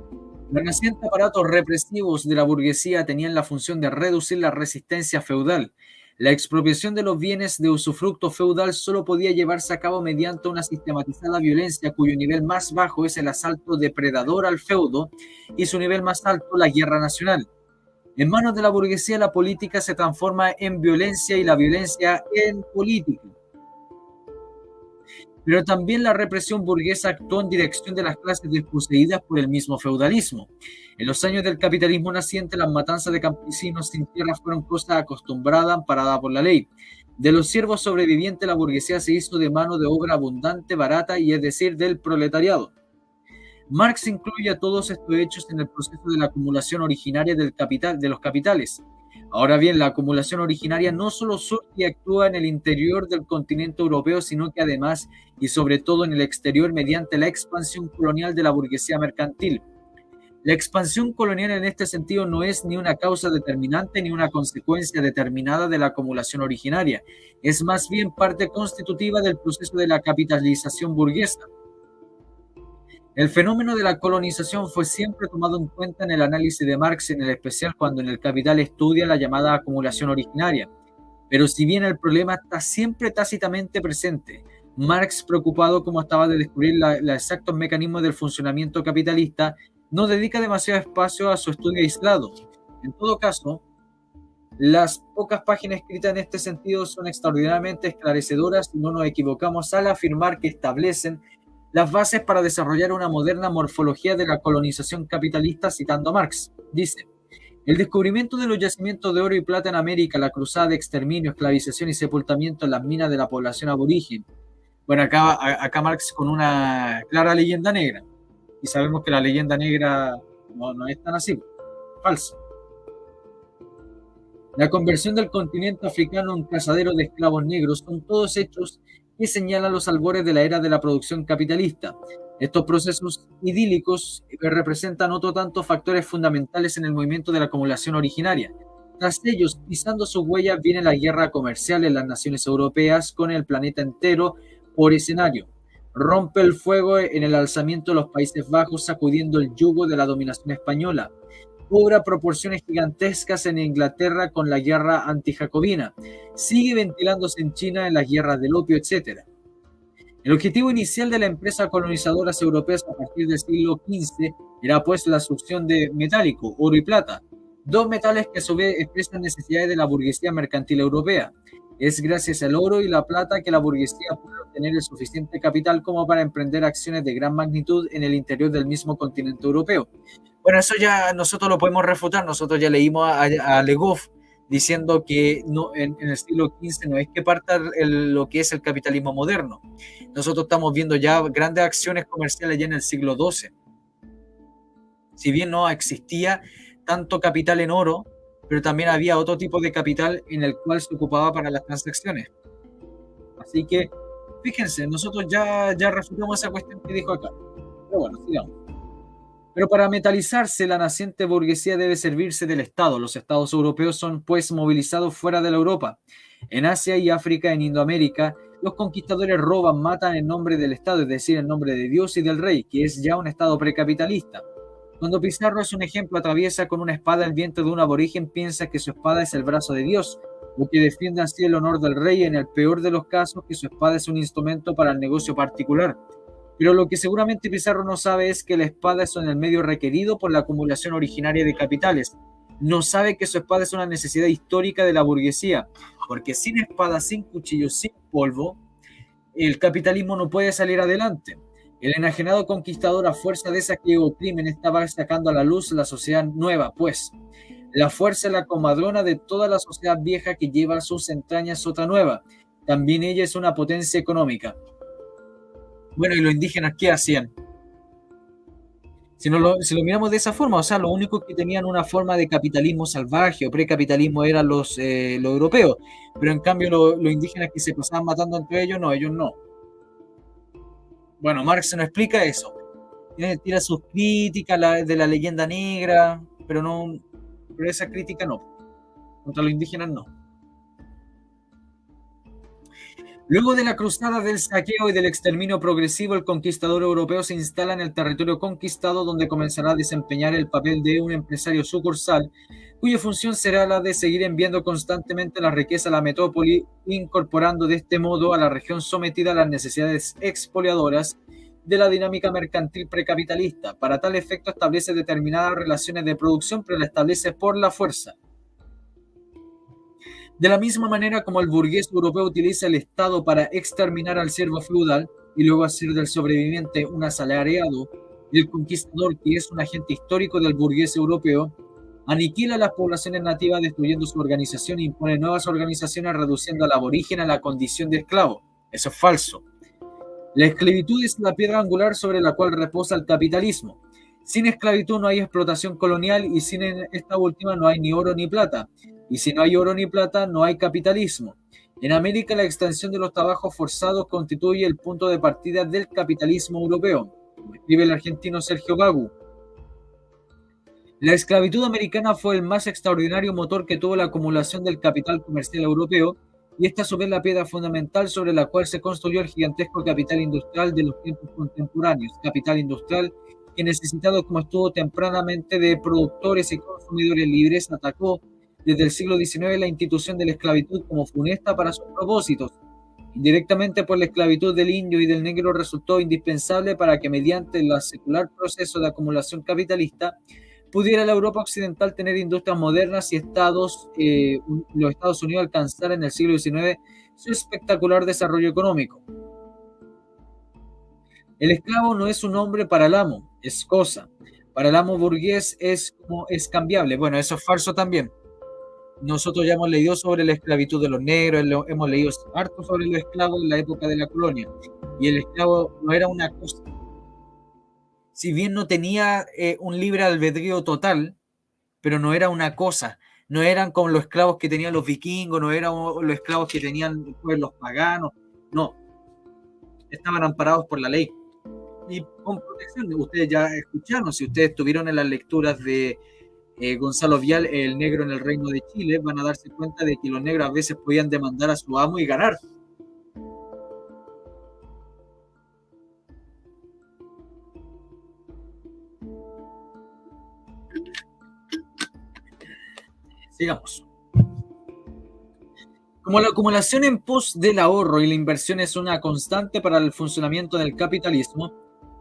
los nacientes aparatos represivos de la burguesía tenían la función de reducir la resistencia feudal. La expropiación de los bienes de usufructo feudal solo podía llevarse a cabo mediante una sistematizada violencia cuyo nivel más bajo es el asalto depredador al feudo y su nivel más alto la guerra nacional. En manos de la burguesía la política se transforma en violencia y la violencia en política. Pero también la represión burguesa actuó en dirección de las clases desposeídas por el mismo feudalismo. En los años del capitalismo naciente, las matanzas de campesinos sin tierra fueron cosa acostumbrada, amparada por la ley. De los siervos sobrevivientes, la burguesía se hizo de mano de obra abundante, barata, y es decir, del proletariado. Marx incluye a todos estos hechos en el proceso de la acumulación originaria del capital, de los capitales. Ahora bien, la acumulación originaria no solo surge y actúa en el interior del continente europeo, sino que además y sobre todo en el exterior mediante la expansión colonial de la burguesía mercantil. La expansión colonial en este sentido no es ni una causa determinante ni una consecuencia determinada de la acumulación originaria, es más bien parte constitutiva del proceso de la capitalización burguesa. El fenómeno de la colonización fue siempre tomado en cuenta en el análisis de Marx, en el especial cuando en el Capital estudia la llamada acumulación originaria. Pero si bien el problema está siempre tácitamente presente, Marx, preocupado como estaba de descubrir los exactos mecanismos del funcionamiento capitalista, no dedica demasiado espacio a su estudio aislado. En todo caso, las pocas páginas escritas en este sentido son extraordinariamente esclarecedoras y no nos equivocamos al afirmar que establecen las bases para desarrollar una moderna morfología de la colonización capitalista, citando a Marx. Dice: el descubrimiento de los yacimientos de oro y plata en América, la cruzada de exterminio, esclavización y sepultamiento en las minas de la población aborigen. Bueno, acá Marx con una clara leyenda negra. Y sabemos que la leyenda negra no es tan así. Falso. La conversión del continente africano en cazadero de esclavos negros son todos hechos que señalan los albores de la era de la producción capitalista. Estos procesos idílicos representan otro tanto factores fundamentales en el movimiento de la acumulación originaria. Tras ellos, pisando sus huellas, viene la guerra comercial en las naciones europeas con el planeta entero por escenario. Rompe el fuego en el alzamiento de los Países Bajos, sacudiendo el yugo de la dominación española. Cobra proporciones gigantescas en Inglaterra con la guerra antijacobina. Sigue ventilándose en China en las guerras del opio, etc. El objetivo inicial de las empresas colonizadoras europeas a partir del siglo XV era pues la succión de metálico, oro y plata, dos metales que a su vez expresan necesidades de la burguesía mercantil europea. Es gracias al oro y la plata que la burguesía puede obtener el suficiente capital como para emprender acciones de gran magnitud en el interior del mismo continente europeo. Bueno, eso ya nosotros lo podemos refutar. Nosotros ya leímos a Le Goff diciendo que no, en el siglo XV no es que parta lo que es el capitalismo moderno. Nosotros estamos viendo ya grandes acciones comerciales ya en el siglo XII. Si bien no existía tanto capital en oro, pero también había otro tipo de capital en el cual se ocupaba para las transacciones. Así que, fíjense, nosotros ya refutamos esa cuestión que dijo acá. Pero bueno, sigamos. Pero para metalizarse, la naciente burguesía debe servirse del Estado. Los estados europeos son, pues, movilizados fuera de la Europa. En Asia y África, en Indoamérica, los conquistadores roban, matan en nombre del Estado, es decir, en nombre de Dios y del rey, que es ya un Estado precapitalista. Cuando Pizarro es un ejemplo, atraviesa con una espada el vientre de un aborigen, piensa que su espada es el brazo de Dios. lo que defiende así el honor del rey, en el peor de los casos, que su espada es un instrumento para el negocio particular. Pero lo que seguramente Pizarro no sabe es que la espada es el medio requerido por la acumulación originaria de capitales. No sabe que su espada es una necesidad histórica de la burguesía, porque sin espada, sin cuchillo, sin polvo, el capitalismo no puede salir adelante. El enajenado conquistador, a fuerza de saqueo o crimen, estaba sacando a la luz la sociedad nueva, pues la fuerza es la comadrona de toda la sociedad vieja que lleva a sus entrañas otra nueva. También ella es una potencia económica. Bueno, ¿y los indígenas qué hacían? Si lo miramos de esa forma, o sea, los únicos que tenían una forma de capitalismo salvaje o precapitalismo eran los europeos, pero en cambio los indígenas que se pasaban matando entre ellos, no, ellos no. Bueno, Marx no explica eso. Tira sus críticas de la leyenda negra, pero no, pero esa crítica no. Contra los indígenas no. Luego de la cruzada del saqueo y del exterminio progresivo, el conquistador europeo se instala en el territorio conquistado, donde comenzará a desempeñar el papel de un empresario sucursal, cuya función será la de seguir enviando constantemente la riqueza a la metrópoli, incorporando de este modo a la región sometida a las necesidades expoliadoras de la dinámica mercantil precapitalista. Para tal efecto establece determinadas relaciones de producción, pero las establece por la fuerza. De la misma manera como el burgués europeo utiliza el Estado para exterminar al siervo feudal y luego hacer del sobreviviente un asalariado, el conquistador, que es un agente histórico del burgués europeo, aniquila a las poblaciones nativas destruyendo su organización e impone nuevas organizaciones reduciendo al aborigen a la condición de esclavo. Eso es falso. La esclavitud es la piedra angular sobre la cual reposa el capitalismo. Sin esclavitud no hay explotación colonial y sin esta última no hay ni oro ni plata. Y si no hay oro ni plata, no hay capitalismo. En América, la extensión de los trabajos forzados constituye el punto de partida del capitalismo europeo, como escribe el argentino Sergio Gagu. La esclavitud americana fue el más extraordinario motor que tuvo la acumulación del capital comercial europeo, y esta a su vez la piedra fundamental sobre la cual se construyó el gigantesco capital industrial de los tiempos contemporáneos, capital industrial que, necesitado como estuvo tempranamente de productores y consumidores libres, atacó desde el siglo XIX la institución de la esclavitud como funesta para sus propósitos. Indirectamente, por la esclavitud del indio y del negro resultó indispensable para que, mediante el secular proceso de acumulación capitalista, pudiera la Europa occidental tener industrias modernas y los Estados Unidos alcanzar en el siglo XIX su espectacular desarrollo económico. El esclavo no es un hombre para el amo, es cosa. Para el amo burgués es cambiable. Bueno, eso es falso también. Nosotros ya hemos leído sobre la esclavitud de los negros, hemos leído harto sobre los esclavos en la época de la colonia. Y el esclavo no era una cosa. Si bien no tenía un libre albedrío total, pero no era una cosa. No eran como los esclavos que tenían los vikingos, no eran los esclavos que tenían pues, los paganos. No. Estaban amparados por la ley. Y con protección. Ustedes ya escucharon, si ustedes estuvieron en las lecturas de Gonzalo Vial, El negro en el reino de Chile, van a darse cuenta de que los negros a veces podían demandar a su amo y ganar. Sigamos. Como la acumulación en pos del ahorro y la inversión es una constante para el funcionamiento del capitalismo,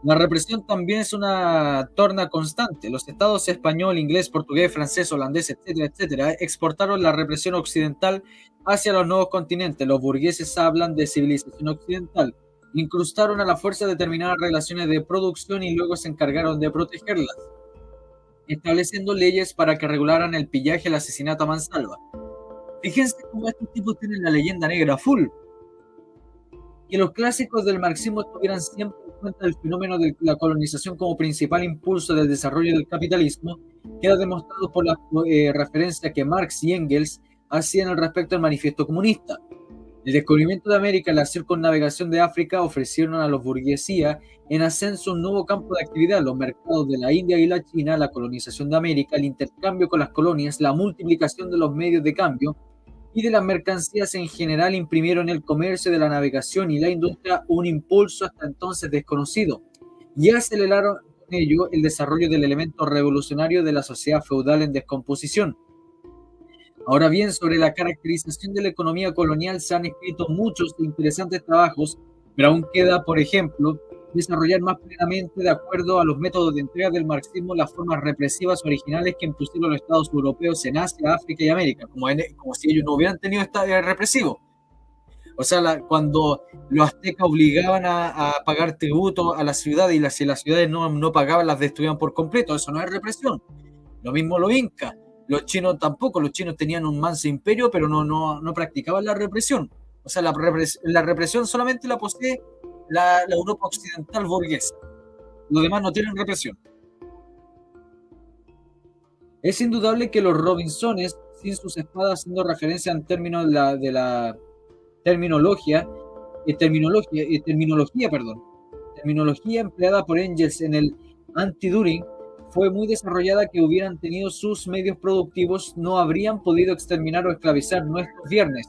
la represión también es una torna constante. Los estados español, inglés, portugués, francés, holandés, etcétera, etcétera, exportaron la represión occidental hacia los nuevos continentes. Los burgueses hablan de civilización occidental. Incrustaron a la fuerza determinadas relaciones de producción y luego se encargaron de protegerlas, estableciendo leyes para que regularan el pillaje y el asesinato a mansalva. Fíjense cómo estos tipos tienen la leyenda negra full. Que los clásicos del marxismo tuvieran siempre en cuenta el fenómeno de la colonización como principal impulso del desarrollo del capitalismo queda demostrado por la referencia que Marx y Engels hacían al respecto del manifiesto comunista. El descubrimiento de América y la circunnavegación de África ofrecieron a los burguesía en ascenso un nuevo campo de actividad: los mercados de la India y la China, la colonización de América, el intercambio con las colonias, la multiplicación de los medios de cambio y de las mercancías en general imprimieron el comercio de la navegación y la industria un impulso hasta entonces desconocido y aceleraron con ello el desarrollo del elemento revolucionario de la sociedad feudal en descomposición. Ahora bien, sobre la caracterización de la economía colonial se han escrito muchos e interesantes trabajos, pero aún queda, por ejemplo, desarrollar más plenamente, de acuerdo a los métodos de entrega del marxismo, las formas represivas originales que impusieron los estados europeos en Asia, África y América, como si ellos no hubieran tenido estados represivos. O sea, cuando los aztecas obligaban a pagar tributo a las ciudades y si las ciudades no pagaban, las destruían por completo. Eso no es represión. Lo mismo los incas. Los chinos tampoco. Los chinos tenían un manso imperio, pero no practicaban la represión. O sea, la represión solamente la posee la Europa occidental burguesa. Los demás no tienen represión. Es indudable que los Robinsones, sin sus espadas, haciendo referencia en términos de la terminología, terminología empleada por Engels en el Anti-Düring fue muy desarrollada, que hubieran tenido sus medios productivos, no habrían podido exterminar o esclavizar nuestros viernes.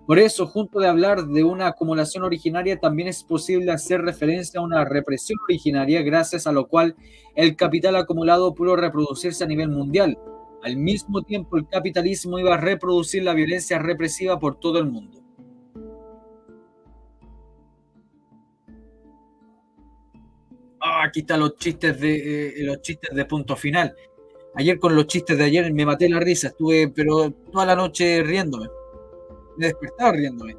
Por eso, junto de hablar de una acumulación originaria, también es posible hacer referencia a una represión originaria, gracias a lo cual el capital acumulado pudo reproducirse a nivel mundial. Al mismo tiempo, el capitalismo iba a reproducir la violencia represiva por todo el mundo. Aquí están los chistes de punto final. Ayer con los chistes de ayer me maté la risa, estuve pero toda la noche riéndome. Me despertaba riéndome.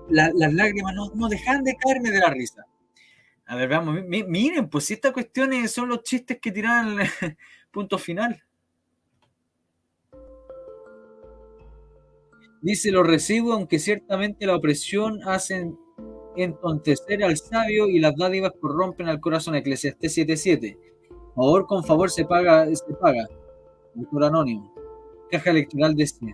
Las lágrimas no dejan de caerme de la risa. A ver, veamos, miren, pues si estas cuestiones son los chistes que tiran punto final. Dice, los recibo, aunque ciertamente la opresión hace entontecer al sabio y las dádivas corrompen al corazón. Eclesiastés 7:7. Favor con favor se paga. Autor anónimo. Caja electoral de cine.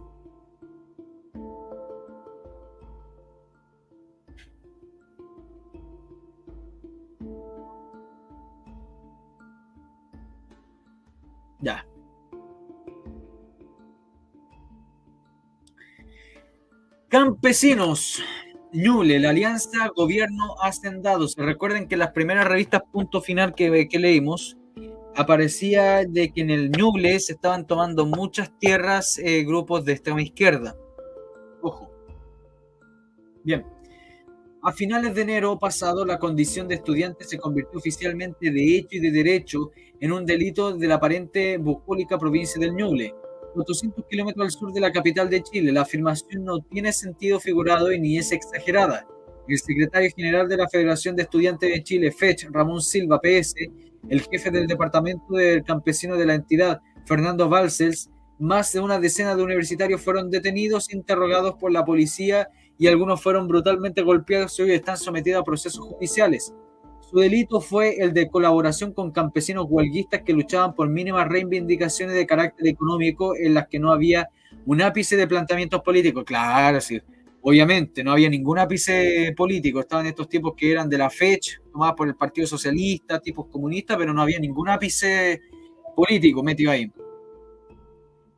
Ya. Campesinos. Ñuble, la alianza gobierno-hacendados. Recuerden que en las primeras revistas punto final que leímos, aparecía de que en el Ñuble se estaban tomando muchas tierras, grupos de extrema izquierda. Ojo. Bien. A finales de enero pasado, la condición de estudiante se convirtió oficialmente de hecho y de derecho en un delito de la aparente bucólica provincia del Ñuble, 400 kilómetros al sur de la capital de Chile. La afirmación no tiene sentido figurado y ni es exagerada. El secretario general de la Federación de Estudiantes de Chile, FECH, Ramón Silva, PS, el jefe del departamento del campesino de la entidad, Fernando Balcells, más de una decena de universitarios fueron detenidos, interrogados por la policía, y algunos fueron brutalmente golpeados y hoy están sometidos a procesos judiciales. Su delito fue el de colaboración con campesinos huelguistas que luchaban por mínimas reivindicaciones de carácter económico, en las que no había un ápice de planteamientos políticos. Claro, sí. Obviamente, no había ningún ápice político. Estaban estos tipos que eran de la FECH, tomados por el Partido Socialista, tipos comunistas, pero no había ningún ápice político metido ahí.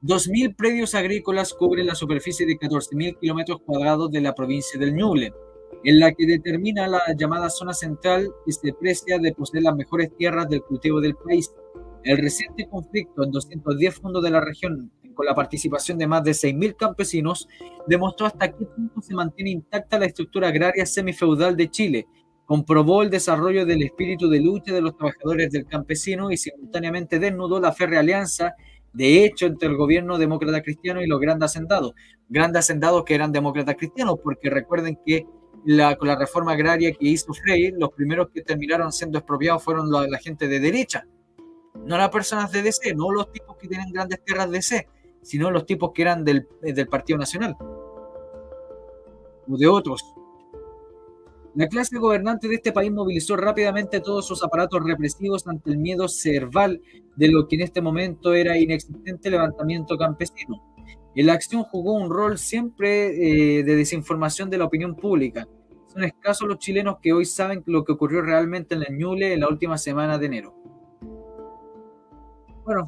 2.000 predios agrícolas cubren la superficie de 14.000 kilómetros cuadrados de la provincia del Ñuble, en la que determina la llamada zona central, y se precia de poseer las mejores tierras del cultivo del país. El reciente conflicto en 210 fondos de la región, con la participación de más de 6.000 campesinos, demostró hasta qué punto se mantiene intacta la estructura agraria semifeudal de Chile, comprobó el desarrollo del espíritu de lucha de los trabajadores del campesino y simultáneamente desnudó la férrea alianza de hecho entre el gobierno demócrata cristiano y los grandes hacendados que eran demócratas cristianos, porque recuerden que con la reforma agraria que hizo Frey, los primeros que terminaron siendo expropiados fueron la gente de derecha, no las personas de DC, no los tipos que tienen grandes tierras de DC, sino los tipos que eran del Partido Nacional o de otros. La clase gobernante de este país movilizó rápidamente todos sus aparatos represivos ante el miedo cerval de lo que en este momento era inexistente levantamiento campesino. Y la acción jugó un rol siempre de desinformación de la opinión pública. Son escasos los chilenos que hoy saben lo que ocurrió realmente en el Ñuble en la última semana de enero. Bueno,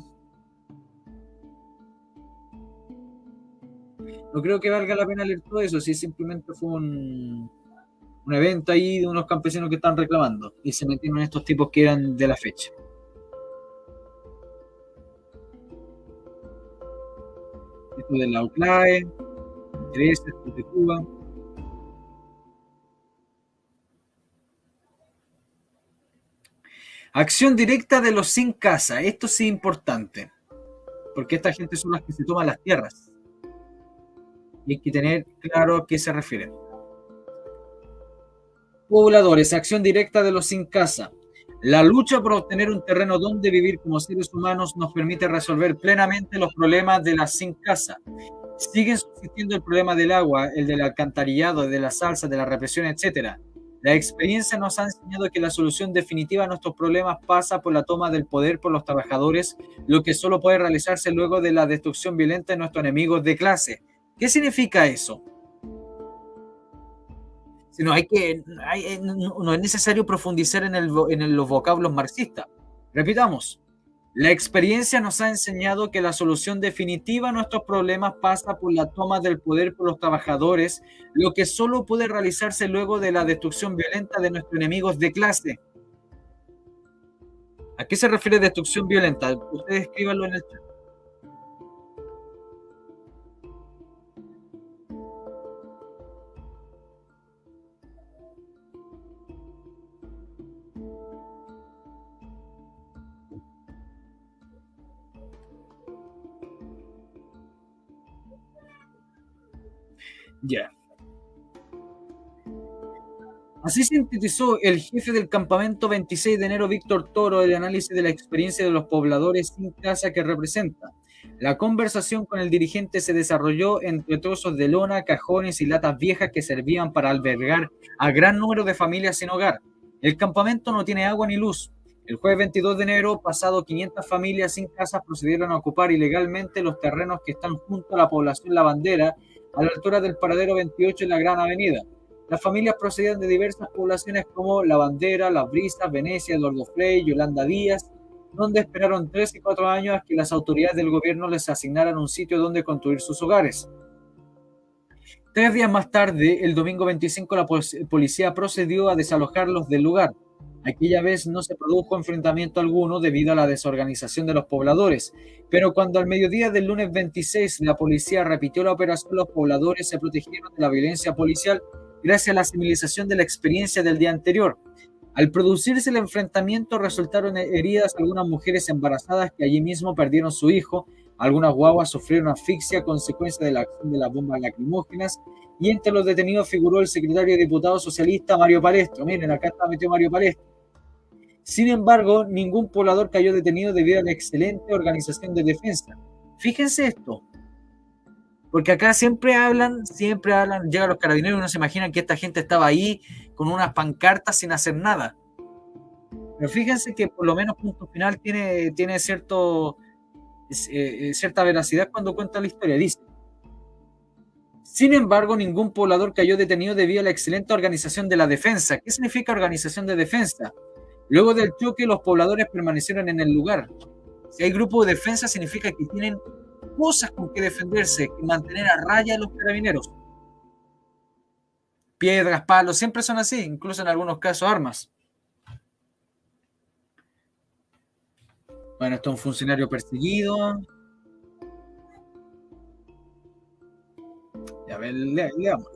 no creo que valga la pena leer todo eso, si simplemente fue un evento ahí de unos campesinos que están reclamando y se metieron estos tipos que eran de la fecha. Esto de la UCLAE, intereses de Cuba. Acción directa de los sin casa. Esto sí es importante, porque esta gente son las que se toman las tierras. Y hay que tener claro a qué se refiere. Pobladores, acción directa de los sin casa. La lucha por obtener un terreno donde vivir como seres humanos nos permite resolver plenamente los problemas de las sin casa. Siguen subsistiendo el problema del agua, el del alcantarillado, de la salsa, de la represión, etc. La experiencia nos ha enseñado que la solución definitiva a nuestros problemas pasa por la toma del poder por los trabajadores, lo que solo puede realizarse luego de la destrucción violenta de nuestros enemigos de clase. ¿Qué significa eso? Si no, no es necesario profundizar en los vocablos marxistas. Repitamos. La experiencia nos ha enseñado que la solución definitiva a nuestros problemas pasa por la toma del poder por los trabajadores, lo que solo puede realizarse luego de la destrucción violenta de nuestros enemigos de clase. ¿A qué se refiere destrucción violenta? Ustedes escríbanlo en el chat. Ya. Así sintetizó el jefe del campamento 26 de enero, Víctor Toro, el análisis de la experiencia de los pobladores sin casa que representa. La conversación con el dirigente se desarrolló entre trozos de lona, cajones y latas viejas que servían para albergar a gran número de familias sin hogar. El campamento no tiene agua ni luz. El jueves 22 de enero, pasado 500 familias sin casas procedieron a ocupar ilegalmente los terrenos que están junto a la población Lavandera, a la altura del paradero 28 en la Gran Avenida. Las familias procedían de diversas poblaciones como La Bandera, Las Brisas, Venecia, Eduardo Frei, Yolanda Díaz, donde esperaron 3 y 4 años a que las autoridades del gobierno les asignaran un sitio donde construir sus hogares. 3 días más tarde, el domingo 25, la policía procedió a desalojarlos del lugar. Aquella vez no se produjo enfrentamiento alguno debido a la desorganización de los pobladores, pero cuando al mediodía del lunes 26 la policía repitió la operación, los pobladores se protegieron de la violencia policial gracias a la civilización de la experiencia del día anterior. Al producirse el enfrentamiento resultaron heridas algunas mujeres embarazadas que allí mismo perdieron su hijo, algunas guaguas sufrieron asfixia a consecuencia de la acción de las bombas lacrimógenas, y entre los detenidos figuró el secretario y diputado socialista Mario Palestro. Miren, acá está metido Mario Palestro. Sin embargo, ningún poblador cayó detenido debido a la excelente organización de defensa. Fíjense esto, porque acá siempre hablan, llegan los carabineros y uno se imagina que esta gente estaba ahí con unas pancartas sin hacer nada. Pero fíjense que por lo menos Punto Final tiene cierta veracidad cuando cuenta la historia. Dice: sin embargo, ningún poblador cayó detenido debido a la excelente organización de la defensa. ¿Qué significa organización de defensa? Luego del choque, los pobladores permanecieron en el lugar. Si hay grupo de defensa, significa que tienen cosas con que defenderse, que mantener a raya a los carabineros. Piedras, palos, siempre son así, incluso en algunos casos armas. Bueno, esto es un funcionario perseguido. A ver, leamos.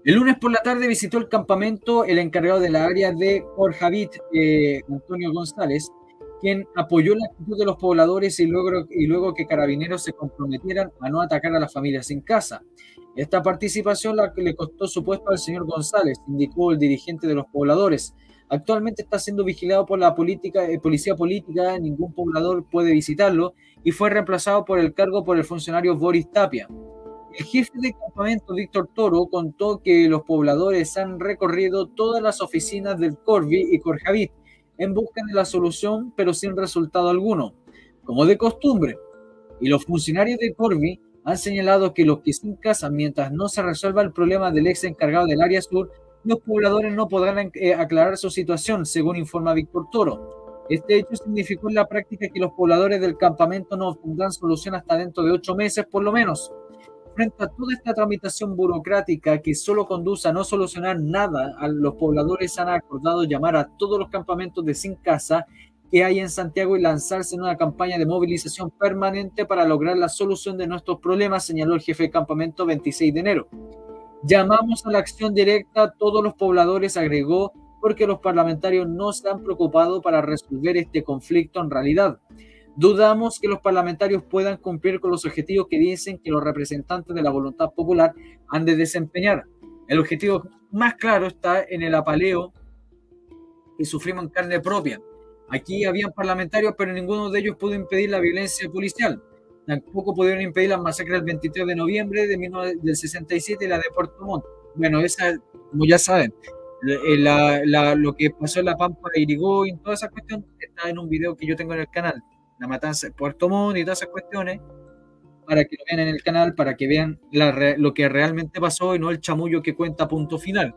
El lunes por la tarde visitó el campamento el encargado de la área de Corjavit, Antonio González, quien apoyó la actitud de los pobladores y luego que carabineros se comprometieran a no atacar a las familias sin casa. Esta participación le costó su puesto al señor González, indicó el dirigente de los pobladores. Actualmente está siendo vigilado por la policía política, ningún poblador puede visitarlo, y fue reemplazado por el cargo por el funcionario Boris Tapia. El jefe de campamento, Víctor Toro, contó que los pobladores han recorrido todas las oficinas del Corvi y Corjavit en busca de la solución, pero sin resultado alguno, como de costumbre. Y los funcionarios de Corvi han señalado que los que sin casa, mientras no se resuelva el problema del ex encargado del área sur, los pobladores no podrán aclarar su situación, según informa Víctor Toro. Este hecho significó en la práctica que los pobladores del campamento no obtendrán solución hasta dentro de 8 meses por lo menos. Frente a toda esta tramitación burocrática que solo conduce a no solucionar nada, los pobladores han acordado llamar a todos los campamentos de sin casa que hay en Santiago y lanzarse en una campaña de movilización permanente para lograr la solución de nuestros problemas, señaló el jefe de campamento 26 de enero. Llamamos a la acción directa a todos los pobladores, agregó, porque los parlamentarios no se han preocupado para resolver este conflicto en realidad. Dudamos que los parlamentarios puedan cumplir con los objetivos que dicen que los representantes de la voluntad popular han de desempeñar. El objetivo más claro está en el apaleo que sufrimos en carne propia. Aquí habían parlamentarios, pero ninguno de ellos pudo impedir la violencia policial. Tampoco pudieron impedir las masacres del 23 de noviembre del 67 y la de Puerto Montt. Bueno, esa, como ya saben, lo que pasó en La Pampa de Irigoyen, toda esa cuestión está en un video que yo tengo en el canal. La matanza de Puerto Montt y todas esas cuestiones, para que lo vean en el canal, para que vean lo que realmente pasó y no el chamullo que cuenta Punto Final.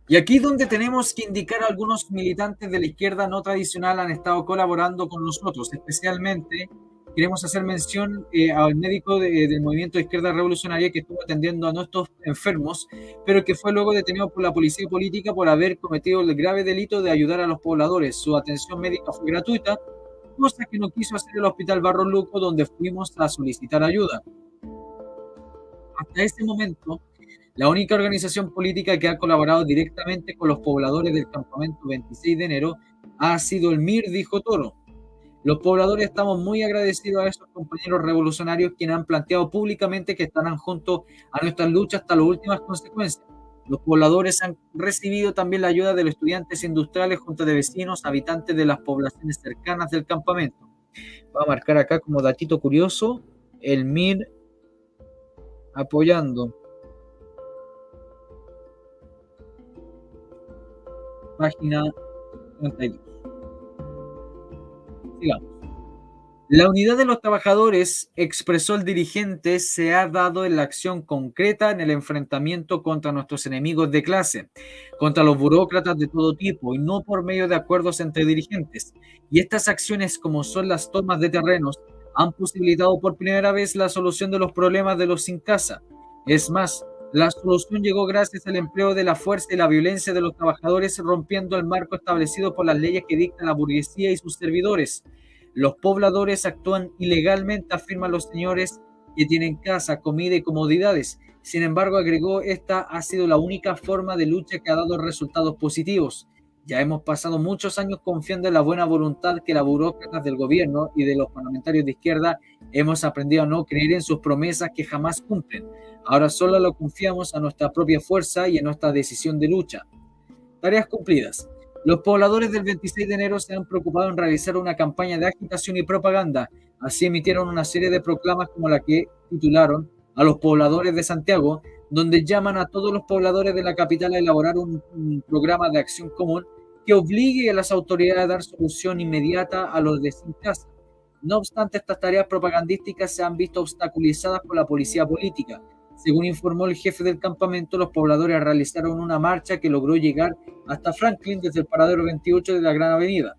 Y aquí donde tenemos que indicar algunos militantes de la izquierda no tradicional han estado colaborando con nosotros, especialmente queremos hacer mención al médico del movimiento de izquierda revolucionaria que estuvo atendiendo a nuestros enfermos, pero que fue luego detenido por la policía política por haber cometido el grave delito de ayudar a los pobladores. Su atención médica fue gratuita, cosa que no quiso hacer el Hospital Barros Luco, donde fuimos a solicitar ayuda. Hasta ese momento, la única organización política que ha colaborado directamente con los pobladores del campamento 26 de enero ha sido el MIR, dijo Toro. Los pobladores estamos muy agradecidos a esos compañeros revolucionarios quienes han planteado públicamente que estarán junto a nuestras luchas hasta las últimas consecuencias. Los pobladores han recibido también la ayuda de los estudiantes industriales, junto de vecinos, habitantes de las poblaciones cercanas del campamento. Voy a marcar acá como datito curioso, el MIR apoyando. Página 32. Sigamos. La unidad de los trabajadores, expresó el dirigente, se ha dado en la acción concreta en el enfrentamiento contra nuestros enemigos de clase, contra los burócratas de todo tipo, y no por medio de acuerdos entre dirigentes. Y estas acciones, como son las tomas de terrenos, han posibilitado por primera vez la solución de los problemas de los sin casa. Es más, la solución llegó gracias al empleo de la fuerza y la violencia de los trabajadores, rompiendo el marco establecido por las leyes que dictan la burguesía y sus servidores. Los pobladores actúan ilegalmente, afirman los señores que tienen casa, comida y comodidades. Sin embargo, agregó, esta ha sido la única forma de lucha que ha dado resultados positivos. Ya hemos pasado muchos años confiando en la buena voluntad que las burócratas del gobierno y de los parlamentarios de izquierda hemos aprendido a no creer en sus promesas que jamás cumplen. Ahora solo lo confiamos a nuestra propia fuerza y a nuestra decisión de lucha. Tareas cumplidas. Los pobladores del 26 de enero se han preocupado en realizar una campaña de agitación y propaganda. Así emitieron una serie de proclamas como la que titularon a los pobladores de Santiago, donde llaman a todos los pobladores de la capital a elaborar un programa de acción común que obligue a las autoridades a dar solución inmediata a los de sin casa. No obstante, estas tareas propagandísticas se han visto obstaculizadas por la policía política. Según informó el jefe del campamento, los pobladores realizaron una marcha que logró llegar hasta Franklin desde el paradero 28 de la Gran Avenida.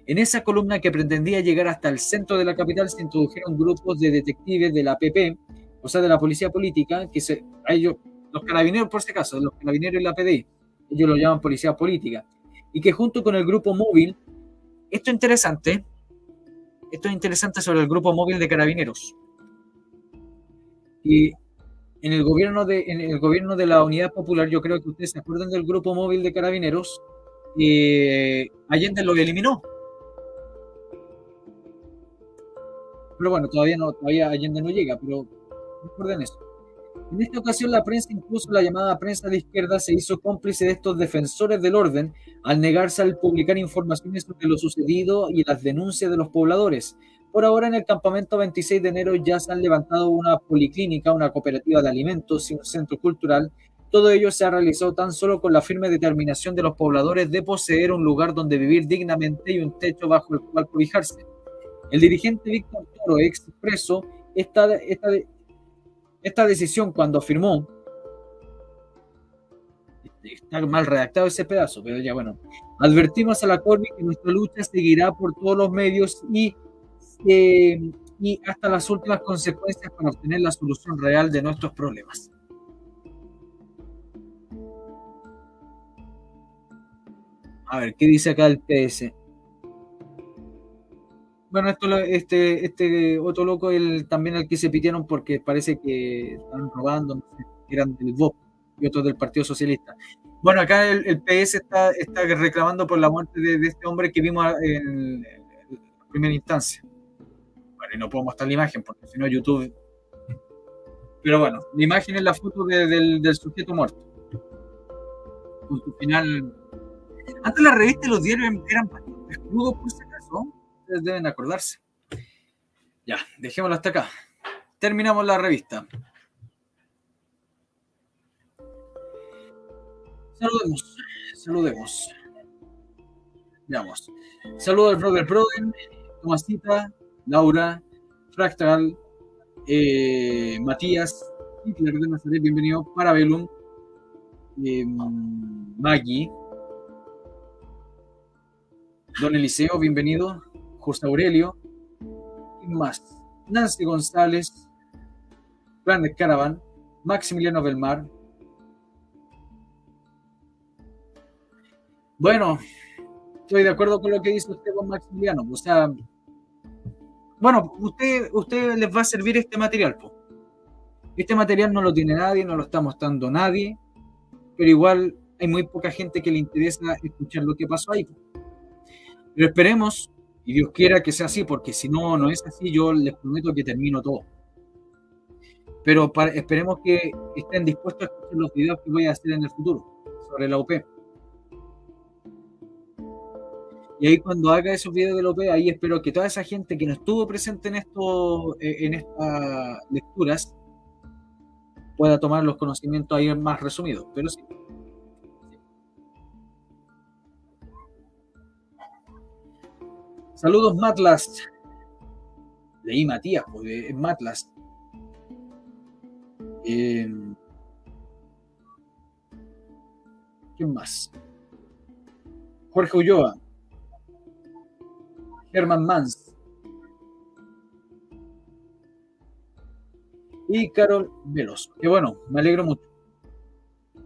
En esa columna que pretendía llegar hasta el centro de la capital se introdujeron grupos de detectives de la APP, o sea, de la policía política, a ellos, los carabineros por si acaso, los carabineros y la PDI, ellos lo llaman policía política, y que junto con el grupo móvil, esto es interesante sobre el grupo móvil de carabineros. Y en el gobierno de la Unidad Popular, yo creo que ustedes se acuerdan del grupo móvil de carabineros, Allende lo eliminó. Pero bueno, todavía Allende no llega, pero recuerden eso. En esta ocasión la prensa, incluso la llamada prensa de izquierda, se hizo cómplice de estos defensores del orden al negarse al publicar informaciones sobre lo sucedido y las denuncias de los pobladores. Por ahora, en el campamento 26 de enero ya se han levantado una policlínica, una cooperativa de alimentos y un centro cultural. Todo ello se ha realizado tan solo con la firme determinación de los pobladores de poseer un lugar donde vivir dignamente y un techo bajo el cual cobijarse. El dirigente Víctor Toro expresó esta decisión cuando afirmó, está mal redactado ese pedazo, pero ya bueno, advertimos a la Corvi que nuestra lucha seguirá por todos los medios y hasta las últimas consecuencias para obtener la solución real de nuestros problemas. A ver, ¿qué dice acá el PS? Bueno, este otro loco, también al que se pitearon porque parece que están robando, no sé, eran del VOP y otros del Partido Socialista. Bueno, acá el PS está reclamando por la muerte de este hombre que vimos en primera instancia. Bueno, y no puedo mostrar la imagen porque si no YouTube... Pero bueno, la imagen es la foto del sujeto muerto. Con su final... Antes las revistas y los diarios eran bastante crudos por si acaso. Ustedes deben acordarse. Ya, dejémoslo hasta acá. Terminamos la revista. Saludemos. Veamos. Saludos al brother Broden, Tomasita, Laura, Fractal, Matías, Hitler de Nazaret, bienvenido, Parabellum, Maggie, Don Eliseo, bienvenido, José Aurelio, ¿quién más? Nancy González, Planet Caravan, Maximiliano Belmar. Bueno, estoy de acuerdo con lo que dice usted con Maximiliano. O sea, bueno, usted les va a servir este material, po. Este material no lo tiene nadie, no lo está mostrando nadie, pero igual hay muy poca gente que le interesa escuchar lo que pasó ahí. Pero esperemos, y Dios quiera que sea así, porque si no, no es así, yo les prometo que termino todo. Pero esperemos que estén dispuestos a escuchar los videos que voy a hacer en el futuro sobre la UP. Y ahí cuando haga esos videos de la UP, ahí espero que toda esa gente que no estuvo presente en estas lecturas pueda tomar los conocimientos ahí más resumidos. Pero sí. Saludos, Matlas. Leí Matías, pues es Matlas. ¿Quién más? Jorge Ulloa. Herman Mans. Y Carol Veloso. Que bueno, me alegro mucho.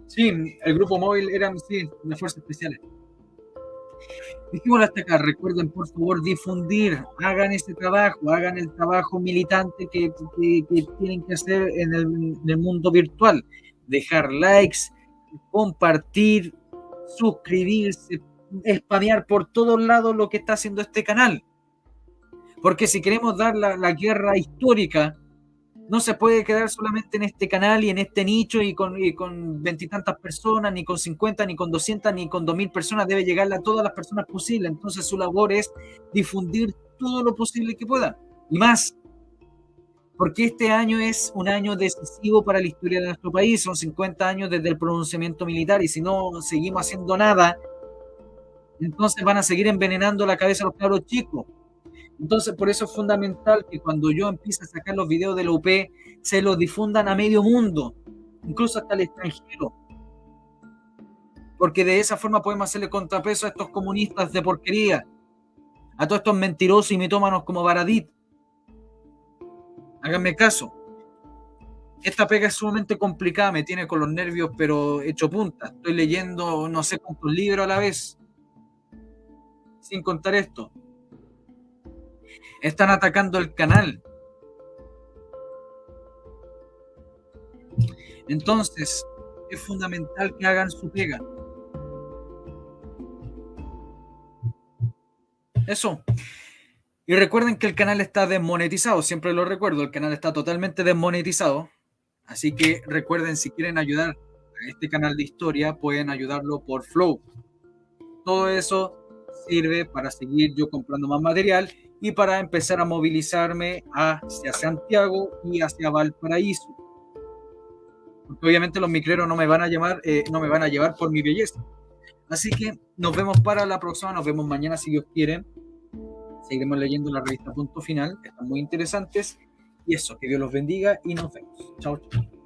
Sí, el grupo móvil eran, sí, las fuerzas especiales. Dijimos hasta acá, recuerden por favor difundir, hagan ese trabajo, hagan el trabajo militante que tienen que hacer en el mundo virtual. Dejar likes, compartir, suscribirse, spamear por todos lados lo que está haciendo este canal. Porque si queremos dar la guerra histórica, no se puede quedar solamente en este canal y en este nicho y con 20 y tantas personas, ni con 50, ni con 200, ni con 2000 personas. Debe llegarle a todas las personas posibles. Entonces su labor es difundir todo lo posible que pueda. Y más, porque este año es un año decisivo para la historia de nuestro país. Son 50 años desde el pronunciamiento militar y si no seguimos haciendo nada, entonces van a seguir envenenando la cabeza a los cabros chicos. Entonces, por eso es fundamental que cuando yo empiece a sacar los videos de la UP, se los difundan a medio mundo, incluso hasta el extranjero. Porque de esa forma podemos hacerle contrapeso a estos comunistas de porquería, a todos estos mentirosos y mitómanos como Baradit. Háganme caso. Esta pega es sumamente complicada, me tiene con los nervios, pero hecho punta. Estoy leyendo no sé cuántos libros a la vez, sin contar esto. Están atacando el canal. Entonces, es fundamental que hagan su pega. Eso. Y recuerden que el canal está desmonetizado, siempre lo recuerdo, el canal está totalmente desmonetizado. Así que recuerden, si quieren ayudar a este canal de historia, pueden ayudarlo por Flow. Todo eso sirve para seguir yo comprando más material y para empezar a movilizarme hacia Santiago y hacia Valparaíso. Porque obviamente los micreros no me van a llevar por mi belleza. Así que nos vemos para la próxima, nos vemos mañana si Dios quiere. Seguiremos leyendo la revista Punto Final, están muy interesantes. Y eso, que Dios los bendiga y nos vemos. Chao, chao.